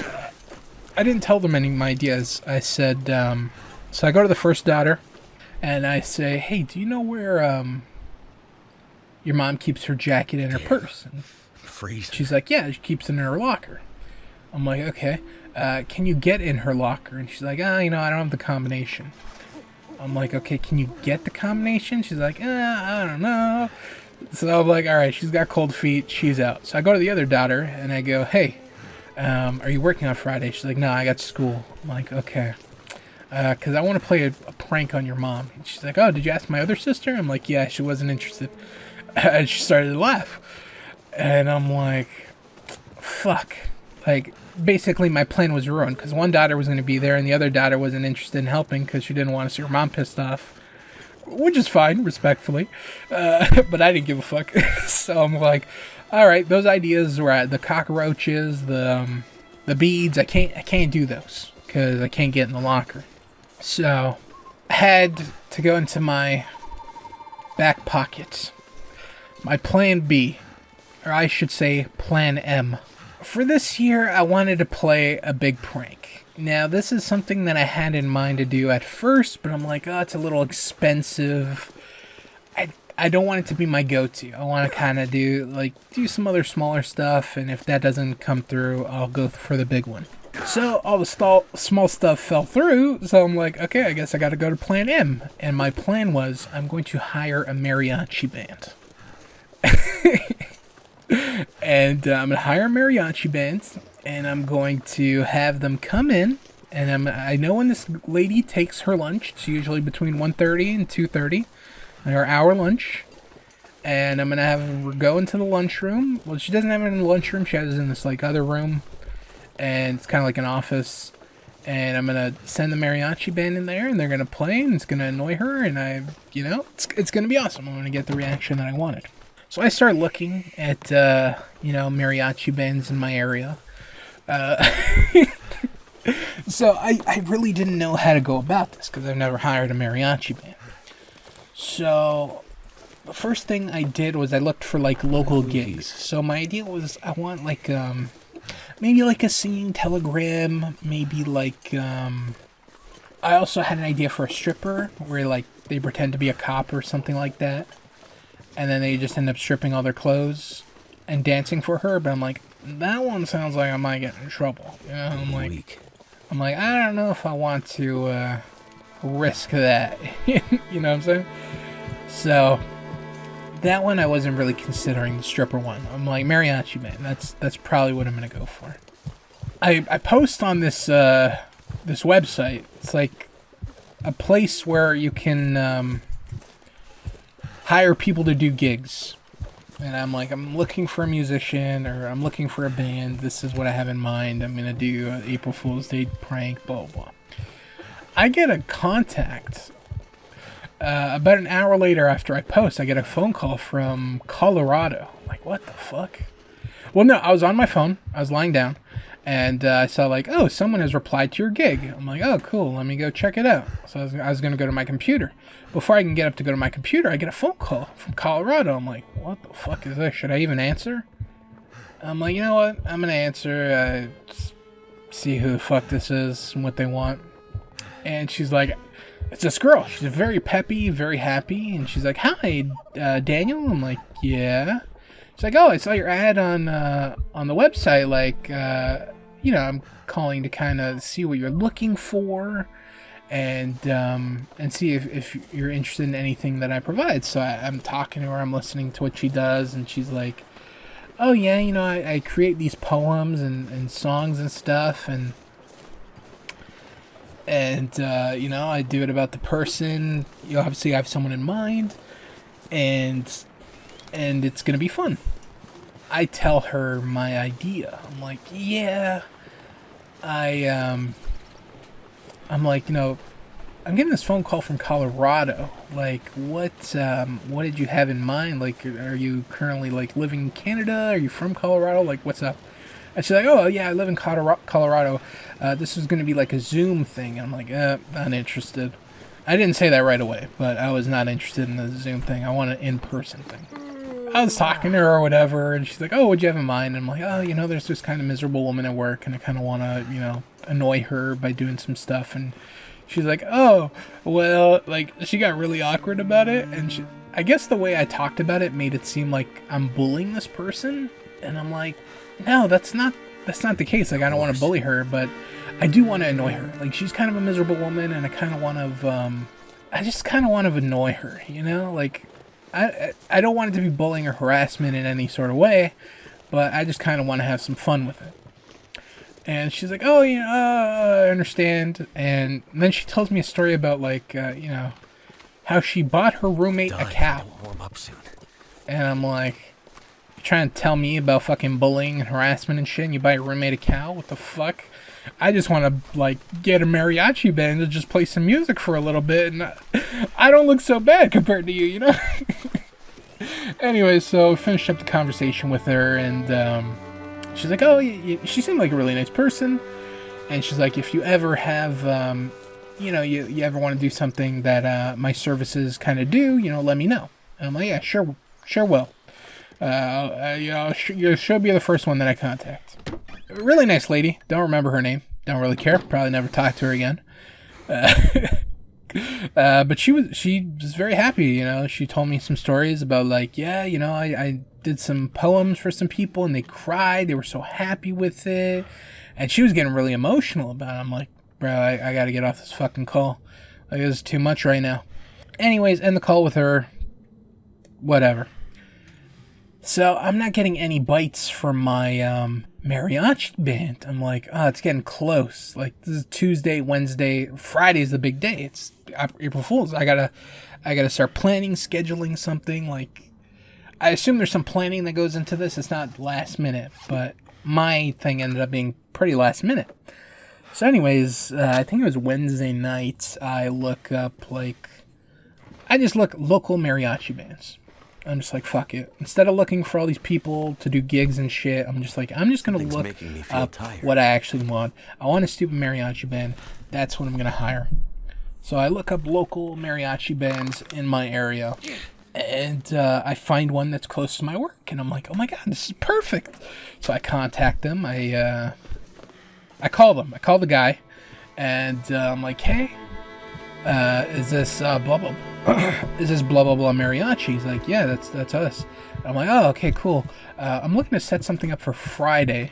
didn't tell them any of my ideas. I said, so I go to the first daughter, and I say, hey, do you know where your mom keeps her jacket and her purse? And she's like, yeah, she keeps it in her locker. I'm like, okay. Can you get in her locker? And she's like, you know, I don't have the combination. I'm like, okay, can you get the combination? She's like, I don't know. So I'm like, all right, she's got cold feet. She's out. So I go to the other daughter, and I go, hey, are you working on Friday? She's like, no, I got school. I'm like, okay. Because I want to play a prank on your mom. And she's like, oh, did you ask my other sister? I'm like, yeah, she wasn't interested. And she started to laugh. And I'm like, fuck. Like, basically my plan was ruined because one daughter was going to be there and the other daughter wasn't interested in helping because she didn't want to see her mom pissed off, which is fine, respectfully. But I didn't give a fuck. So I'm like, all right, those ideas were the cockroaches, the beads. I can't do those because I can't get in the locker. So I had to go into my back pocket. My plan B, or I should say plan M. For this year, I wanted to play a big prank. Now, this is something that I had in mind to do at first, but I'm like, oh, it's a little expensive. I don't want it to be my go-to. I want to kind of do some other smaller stuff, and if that doesn't come through, I'll go for the big one. So all the small stuff fell through, so I'm like, okay, I guess I got to go to plan M. And my plan was I'm going to hire a mariachi band. And I'm going to hire a mariachi band, and I'm going to have them come in, and I know when this lady takes her lunch, it's usually between 1:30 and 2:30, her hour lunch, and I'm going to have her go into the lunchroom. Well, she doesn't have it in the lunchroom, she has it in this like other room, and it's kind of like an office, and I'm going to send the mariachi band in there, and they're going to play, and it's going to annoy her, and it's going to be awesome. I'm going to get the reaction that I wanted. So I started looking at, mariachi bands in my area. So I really didn't know how to go about this because I've never hired a mariachi band. So the first thing I did was I looked for like local gigs. So my idea was I want like maybe like a singing telegram, maybe like I also had an idea for a stripper where like they pretend to be a cop or something like that. And then they just end up stripping all their clothes and dancing for her. But I'm like, that one sounds like I might get in trouble. You know, I'm like, I don't know if I want to risk that. You know what I'm saying? So that one I wasn't really considering, the stripper one. I'm like, mariachi band. That's probably what I'm gonna go for. I post on this this website. It's like a place where you can hire people to do gigs. And I'm like, I'm looking for a musician, or I'm looking for a band. This is what I have in mind. I'm gonna do an April Fool's Day prank, blah blah blah. I get a contact. About an hour later after I post, I get a phone call from Colorado. I'm like, what the fuck? Well, no, I was on my phone. I was lying down. And I saw like, oh, someone has replied to your gig. I'm like, oh, cool. Let me go check it out. So I was going to go to my computer. Before I can get up to go to my computer, I get a phone call from Colorado. I'm like, what the fuck is this? Should I even answer? I'm like, you know what? I'm going to answer. See who the fuck this is and what they want. And she's like, it's this girl. She's very peppy, very happy. And she's like, hi, Daniel. I'm like, yeah. She's like, oh, I saw your ad on the website. Like, I'm calling to kind of see what you're looking for, and see if you're interested in anything that I provide. So I'm talking to her. I'm listening to what she does, and she's like, oh yeah, I create these poems and songs and stuff, and I do it about the person. You obviously have someone in mind, and it's gonna be fun. I tell her my idea. I'm like, yeah, I'm like, I'm getting this phone call from Colorado. Like, what did you have in mind? Like, are you currently like living in Canada? Are you from Colorado? Like, what's up? And she's like, oh yeah, I live in Colorado. This is gonna be like a Zoom thing. And I'm like, not interested. I didn't say that right away, but I was not interested in the Zoom thing. I want an in-person thing. I was talking to her or whatever, and she's like, oh, what'd you have in mind? And I'm like, oh, there's this kind of miserable woman at work, and I kind of want to, annoy her by doing some stuff. And she's like, oh, well, like, she got really awkward about it, and I guess the way I talked about it made it seem like I'm bullying this person, and I'm like, no, that's not the case. Like, I don't want to bully her, but I do want to annoy her. Like, she's kind of a miserable woman, and I kind of want to, I just kind of want to annoy her, like, I don't want it to be bullying or harassment in any sort of way, but I just kind of want to have some fun with it. And she's like, oh, I understand. And then she tells me a story about, like, how she bought her roommate a cow. Warm up soon. And I'm like, you're trying to tell me about fucking bullying and harassment and shit, and you buy your roommate a cow? What the fuck? I just want to, like, get a mariachi band to just play some music for a little bit, and I don't look so bad compared to you, Anyway, so finished up the conversation with her, and she's like, oh, she seemed like a really nice person, and she's like, if you ever have, you ever want to do something that my services kind of do, let me know. And I'm like, yeah, sure will. She'll be the first one that I contact. Really nice lady. Don't remember her name. Don't really care. Probably never talk to her again. But she was very happy. She told me some stories about, like, yeah, I did some poems for some people and they cried. They were so happy with it, and she was getting really emotional about it. I'm like, bro, I gotta get off this fucking call. Like, this is too much right now. Anyways, end the call with her. Whatever. So I'm not getting any bites from my mariachi band. I'm like, oh, it's getting close. Like, this is Tuesday, Wednesday, Friday's the big day. It's April Fool's. I gotta start planning, scheduling something. Like, I assume there's some planning that goes into this. It's not last minute, but my thing ended up being pretty last minute. So anyways, I think it was Wednesday night. I just look local mariachi bands. I'm just like, fuck it. Instead of looking for all these people to do gigs and shit, I'm just going to look up what I actually want. I want a stupid mariachi band. That's what I'm going to hire. So I look up local mariachi bands in my area, and I find one that's close to my work, and I'm like, oh my god, this is perfect. So I contact them. I call them. I call the guy, and I'm like, hey, is this blah blah? Is this blah blah blah mariachi? He's like, yeah, that's us. I'm like, oh, okay, cool. I'm looking to set something up for Friday.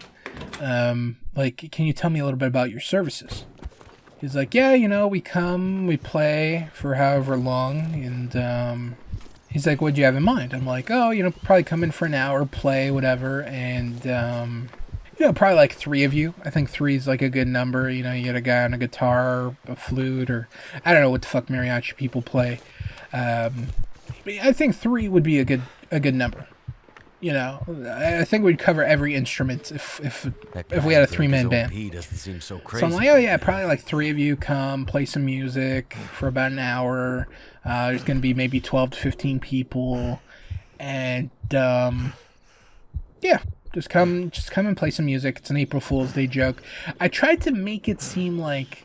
Like, can you tell me a little bit about your services? He's like, yeah, you know, we come, we play for however long, and he's like, what'd you have in mind? I'm like, oh, you know, probably come in for an hour, play, whatever, and you know, probably like 3 of you. I think 3 is like a good number. You know, you get a guy on a guitar, a flute, or I don't know what the fuck mariachi people play. But I think 3 would be a good number. You know, I think we'd cover every instrument if we had a 3-man band. Doesn't seem so crazy. So I'm like, oh yeah, probably like 3 of you come, play some music for about an hour. There's gonna be maybe 12 to 15 people, and yeah, just come and play some music. It's an April Fool's Day joke. I tried to make it seem like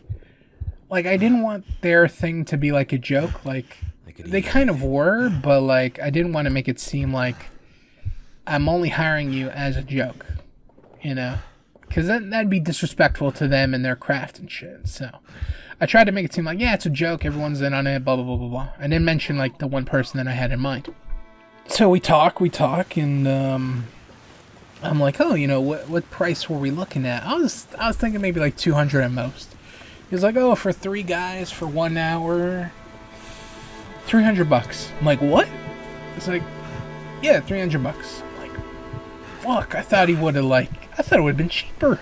I didn't want their thing to be like a joke. Like they kind of were, but like I didn't want to make it seem like I'm only hiring you as a joke, you know? Because that'd be disrespectful to them and their craft and shit. So I tried to make it seem like, yeah, it's a joke. Everyone's in on it, blah, blah, blah, blah, blah. I didn't mention, like, the one person that I had in mind. So we talk, and I'm like, oh, you know, what price were we looking at? I was thinking maybe like 200 at most. He was like, oh, for 3 guys for 1 hour, $300. I'm like, what? It's like, yeah, $300. Fuck, I thought it would have been cheaper.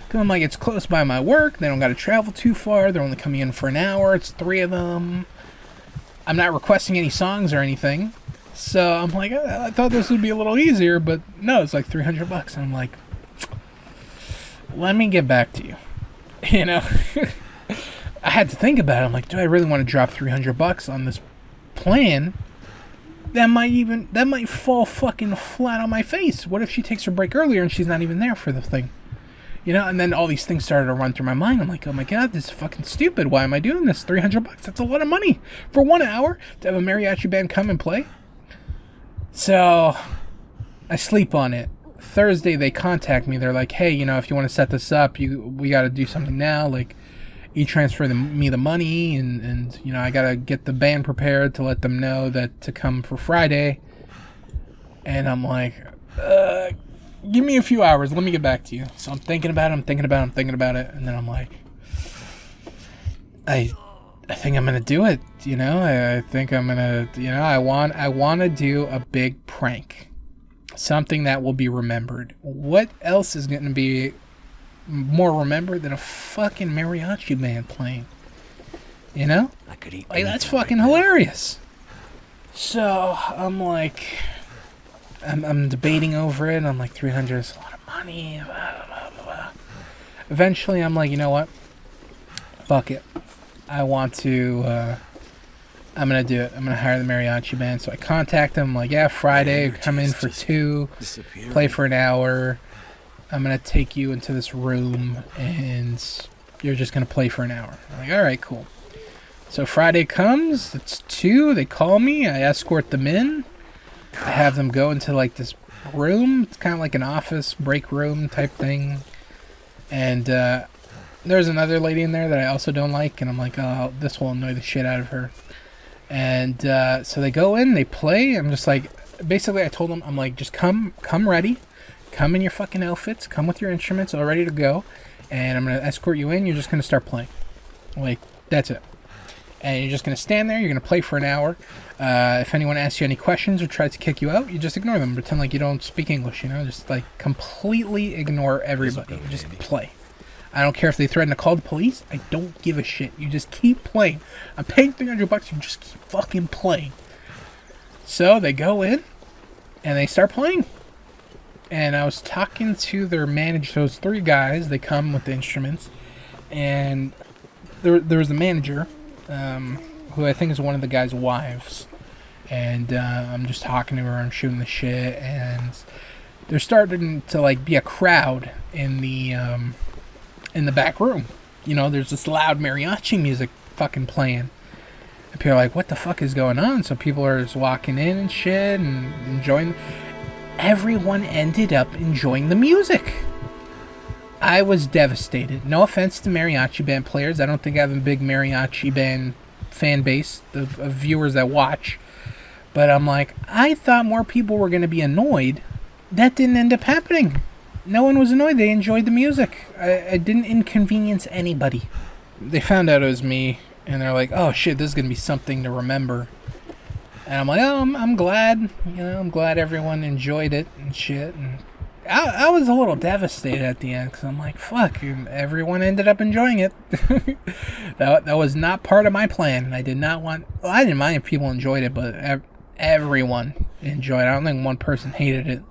Cause I'm like, it's close by my work. They don't got to travel too far. They're only coming in for an hour. It's 3 of them. I'm not requesting any songs or anything. So I'm like, I thought this would be a little easier, but no, it's like $300. And I'm like, let me get back to you. You know, I had to think about it. I'm like, do I really want to drop $300 on this plan? That might fall fucking flat on my face. What if she takes her break earlier and she's not even there for the thing? You know, and then all these things started to run through my mind. I'm like, oh my god, this is fucking stupid. Why am I doing this? $300, that's a lot of money. For 1 hour to have a mariachi band come and play? So, I sleep on it. Thursday, they contact me. They're like, hey, you know, if you want to set this up, we got to do something now. Like, you transfer me the money, and you know, I gotta get the band prepared to let them know that to come for Friday. And I'm like, give me a few hours, let me get back to you. So I'm thinking about it, and then I'm like, I think I'm gonna do it, you know? I think I'm gonna, you know, I want to do a big prank. Something that will be remembered. What else is gonna be more remembered than a fucking mariachi band playing? You know? I could eat like, that's fucking hilarious. So I'm like, I'm debating over it. I'm like, 300 is a lot of money. Blah, blah, blah. Eventually, I'm like, you know what? Fuck it. I want to. I'm gonna do it. I'm gonna hire the mariachi band. So I contact them. I'm like, yeah, Friday, come in for 2, play for an hour. I'm going to take you into this room, and you're just going to play for an hour. I'm like, all right, cool. So Friday comes, it's 2, they call me, I escort them in. I have them go into, like, this room. It's kind of like an office break room type thing. And there's another lady in there that I also don't like, and I'm like, oh, this will annoy the shit out of her. And so they go in, they play. I'm just like, basically I told them, I'm like, just come ready. Come in your fucking outfits. Come with your instruments all ready to go. And I'm going to escort you in. You're just going to start playing. Like, that's it. And you're just going to stand there. You're going to play for an hour. If anyone asks you any questions or tries to kick you out, you just ignore them. Pretend like you don't speak English, you know? Just, like, completely ignore everybody. Just play. I don't care if they threaten to call the police. I don't give a shit. You just keep playing. I'm paying $300. You just keep fucking playing. So they go in. And they start playing. And I was talking to their manager, those 3 guys, they come with the instruments, and there was a manager, who I think is one of the guys' wives, and I'm just talking to her and shooting the shit, and there's starting to, like, be a crowd in the back room. You know, there's this loud mariachi music fucking playing. And people are like, what the fuck is going on? So people are just walking in and shit and enjoying. Everyone ended up enjoying the music. I was devastated. No offense to mariachi band players. I don't think I have a big mariachi band fan base of viewers that watch. But I'm like, I thought more people were going to be annoyed. That didn't end up happening. No one was annoyed. They enjoyed the music. I didn't inconvenience anybody. they found out it was me, and they're like, "Oh shit, this is gonna be something to remember." And I'm like, "Oh, I'm glad. I'm glad everyone enjoyed it and shit." And I was a little devastated at the end because I'm like, "Fuck!" And everyone ended up enjoying it. That was not part of my plan. I did not want. Well, I didn't mind if people enjoyed it, but everyone enjoyed it. I don't think one person hated it.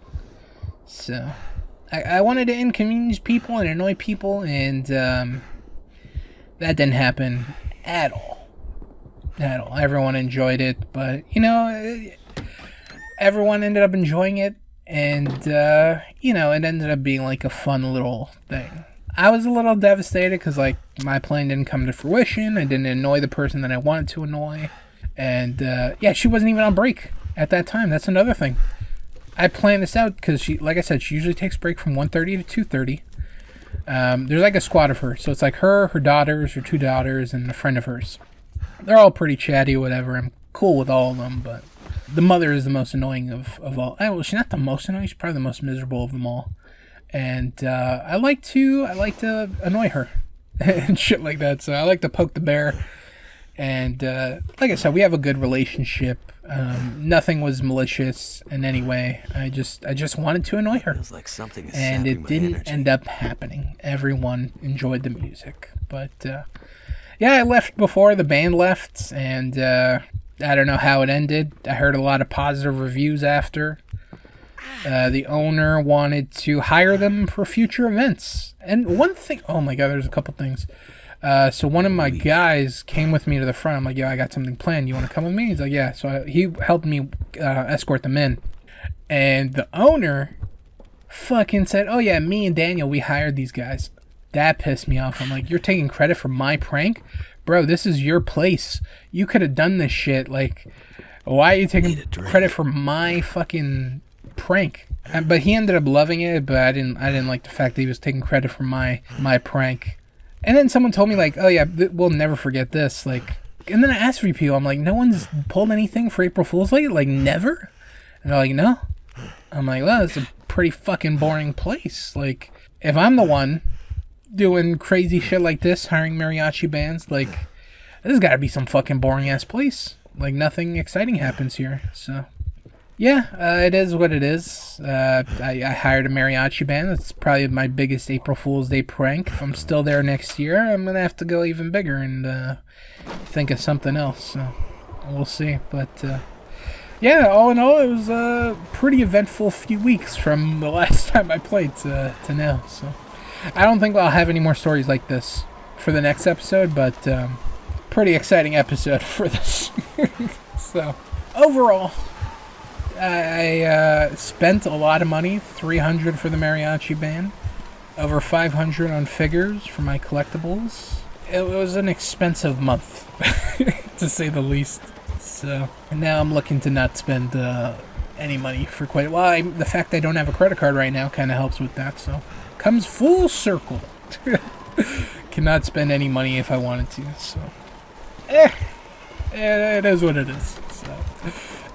So I wanted to inconvenience people and annoy people, and that didn't happen at all. At all. Everyone enjoyed it, but everyone ended up enjoying it, and it ended up being like a fun little thing. I was a little devastated because like my plan didn't come to fruition. I didn't annoy the person that I wanted to annoy, and she wasn't even on break at that time. That's another thing. I planned this out because she, like I said, she usually takes break from 1:30 to 2:30. There's like a squad of her, so it's like her daughters, her 2 daughters, and a friend of hers. They're all pretty chatty, whatever. I'm cool with all of them, but the mother is the most annoying of all. Well, she's not the most annoying. She's probably the most miserable of them all. And I like to annoy her and shit like that. So I like to poke the bear. And like I said, we have a good relationship. Nothing was malicious in any way. I just wanted to annoy her. Feels like something is And sapping it my didn't energy. end up happening. Everyone enjoyed the music. But I left before the band left, and I don't know how it ended. I heard a lot of positive reviews after. The owner wanted to hire them for future events. And one thing, oh my god, there's a couple things. So one of my guys came with me to the front. I'm like, "Yo, I got something planned. You want to come with me?" He's like, "Yeah." So he helped me escort them in. And the owner fucking said, "Oh yeah, me and Daniel, we hired these guys." That pissed me off. I'm like, "You're taking credit for my prank? Bro, this is your place. You could have done this shit. Like, why are you taking credit for my fucking prank?" But he ended up loving it, but I didn't like the fact that he was taking credit for my prank. And then someone told me like, "Oh yeah, we'll never forget this." Like, and then I asked for people. I'm like, "No one's pulled anything for April Fool's Day? Like, never?" And they're like, "No." I'm like, "Well, it's a pretty fucking boring place. Like, if I'm the one doing crazy shit like this, hiring mariachi bands, like, this has got to be some fucking boring ass place. Like, nothing exciting happens here." So yeah, it is what it is. I hired a mariachi band. That's probably my biggest April Fool's Day prank. If I'm still there next year, I'm gonna have to go even bigger and think of something else. So we'll see. But all in all, it was a pretty eventful few weeks from the last time I played to now. So I don't think I'll have any more stories like this for the next episode, but pretty exciting episode for this. So overall, I spent a lot of money, $300 for the mariachi band, over $500 on figures for my collectibles. It was an expensive month, to say the least. So now I'm looking to not spend any money for quite a while. The fact I don't have a credit card right now kind of helps with that. So comes full circle. Cannot spend any money if I wanted to. So it is what it is. So.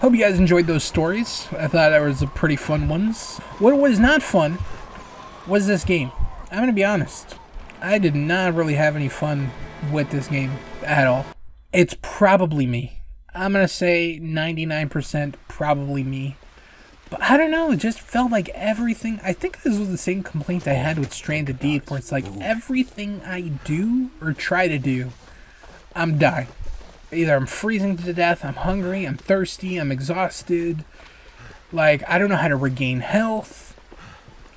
Hope you guys enjoyed those stories. I thought that was a pretty fun ones. What was not fun was this game. I'm gonna be honest. I did not really have any fun with this game at all. It's probably me. I'm gonna say 99% probably me. But I don't know, it just felt like everything... I think this was the same complaint I had with Stranded Deed, where it's like everything I do or try to do, I'm dying. Either I'm freezing to death, I'm hungry, I'm thirsty, I'm exhausted. Like, I don't know how to regain health.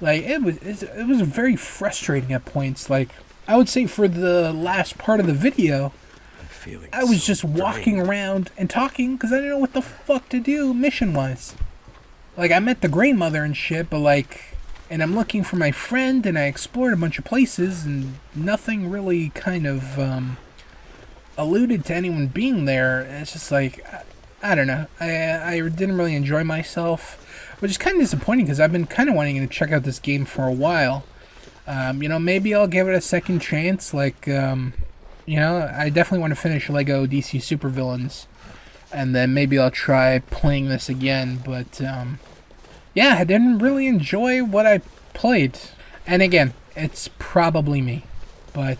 Like, it was very frustrating at points. Like, I would say for the last part of the video, I was just walking around and talking because I didn't know what the fuck to do mission-wise. Like, I met the grandmother and shit, but like... And I'm looking for my friend, and I explored a bunch of places, and nothing really kind of, alluded to anyone being there. It's just like, I don't know. I didn't really enjoy myself, which is kind of disappointing because I've been kind of wanting to check out this game for a while. Maybe I'll give it a second chance. Like, I definitely want to finish Lego DC Supervillains, and then maybe I'll try playing this again. But I didn't really enjoy what I played. And again, it's probably me, but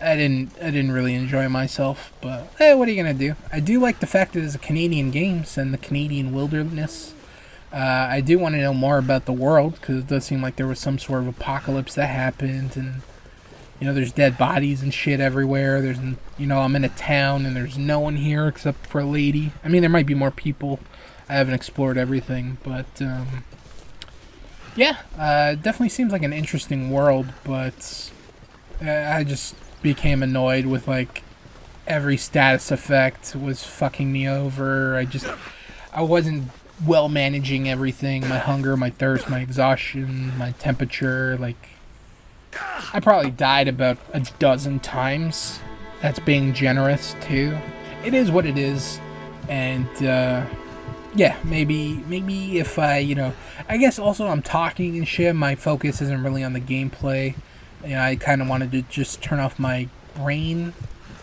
I didn't really enjoy myself, but what are you gonna do? I do like the fact that it's a Canadian game and the Canadian wilderness. I do want to know more about the world because it does seem like there was some sort of apocalypse that happened, and there's dead bodies and shit everywhere. There's I'm in a town and there's no one here except for a lady. I mean, there might be more people. I haven't explored everything, but yeah, it definitely seems like an interesting world. But I just became annoyed with like every status effect was fucking me over. I wasn't well managing everything, my hunger, my thirst, my exhaustion, my temperature. Like, I probably died about a dozen times. That's being generous too. It is what it is. And yeah, maybe if I guess also I'm talking and shit, my focus isn't really on the gameplay. I kind of wanted to just turn off my brain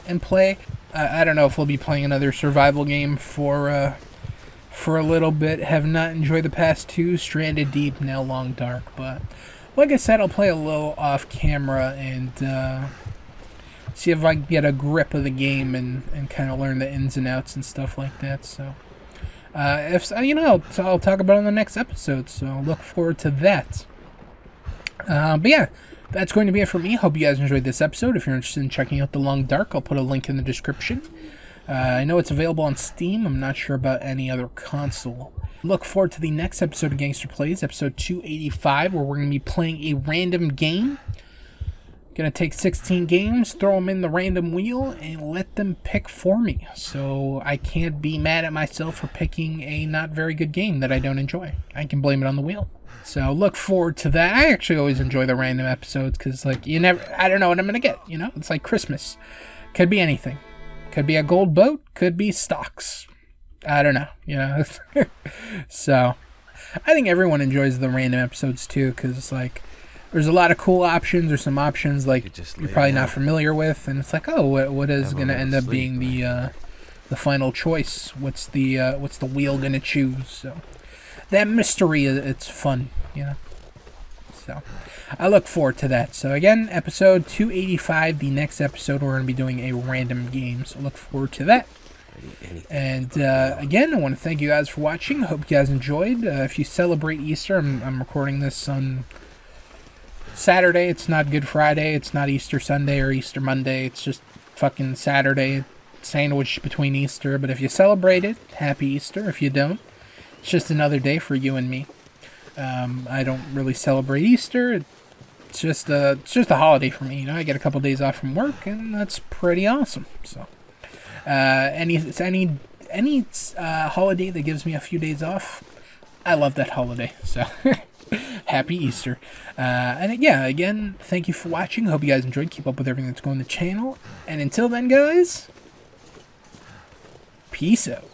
and play. I don't know if we'll be playing another survival game for a little bit. Have not enjoyed the past two, Stranded Deep, now Long Dark. But like I said, I'll play a little off camera and see if I can get a grip of the game and kind of learn the ins and outs and stuff like that. So if I'll talk about it in the next episode. So look forward to that. But yeah, that's going to be it for me. Hope you guys enjoyed this episode. If you're interested in checking out The Long Dark, I'll put a link in the description. I know it's available on Steam. I'm not sure about any other console. Look forward to the next episode of Gangster Plays, episode 285, where we're going to be playing a random game. Going to take 16 games, throw them in the random wheel, and let them pick for me. So I can't be mad at myself for picking a not very good game that I don't enjoy. I can blame it on the wheel. So look forward to that. I actually always enjoy the random episodes because, like, I don't know what I'm going to get, It's like Christmas. Could be anything. Could be a gold boat. Could be stocks. I don't know, So I think everyone enjoys the random episodes too because it's like there's a lot of cool options or some options like you're probably not familiar with, and it's like, oh, what is going to end up being the final choice? What's the wheel going to choose? So that mystery, it's fun, So I look forward to that. So again, episode 285, the next episode we're going to be doing a random game. So look forward to that. And again, I want to thank you guys for watching. Hope you guys enjoyed. If you celebrate Easter, I'm recording this on Saturday. It's not Good Friday. It's not Easter Sunday or Easter Monday. It's just fucking Saturday, sandwiched between Easter. But if you celebrate it, happy Easter. If you don't, it's just another day for you and me. I don't really celebrate Easter. It's just a holiday for me. I get a couple days off from work, and that's pretty awesome. So, any holiday that gives me a few days off, I love that holiday. So, happy Easter. And yeah, again, thank you for watching. Hope you guys enjoyed. Keep up with everything that's going on the channel. And until then, guys, peace out.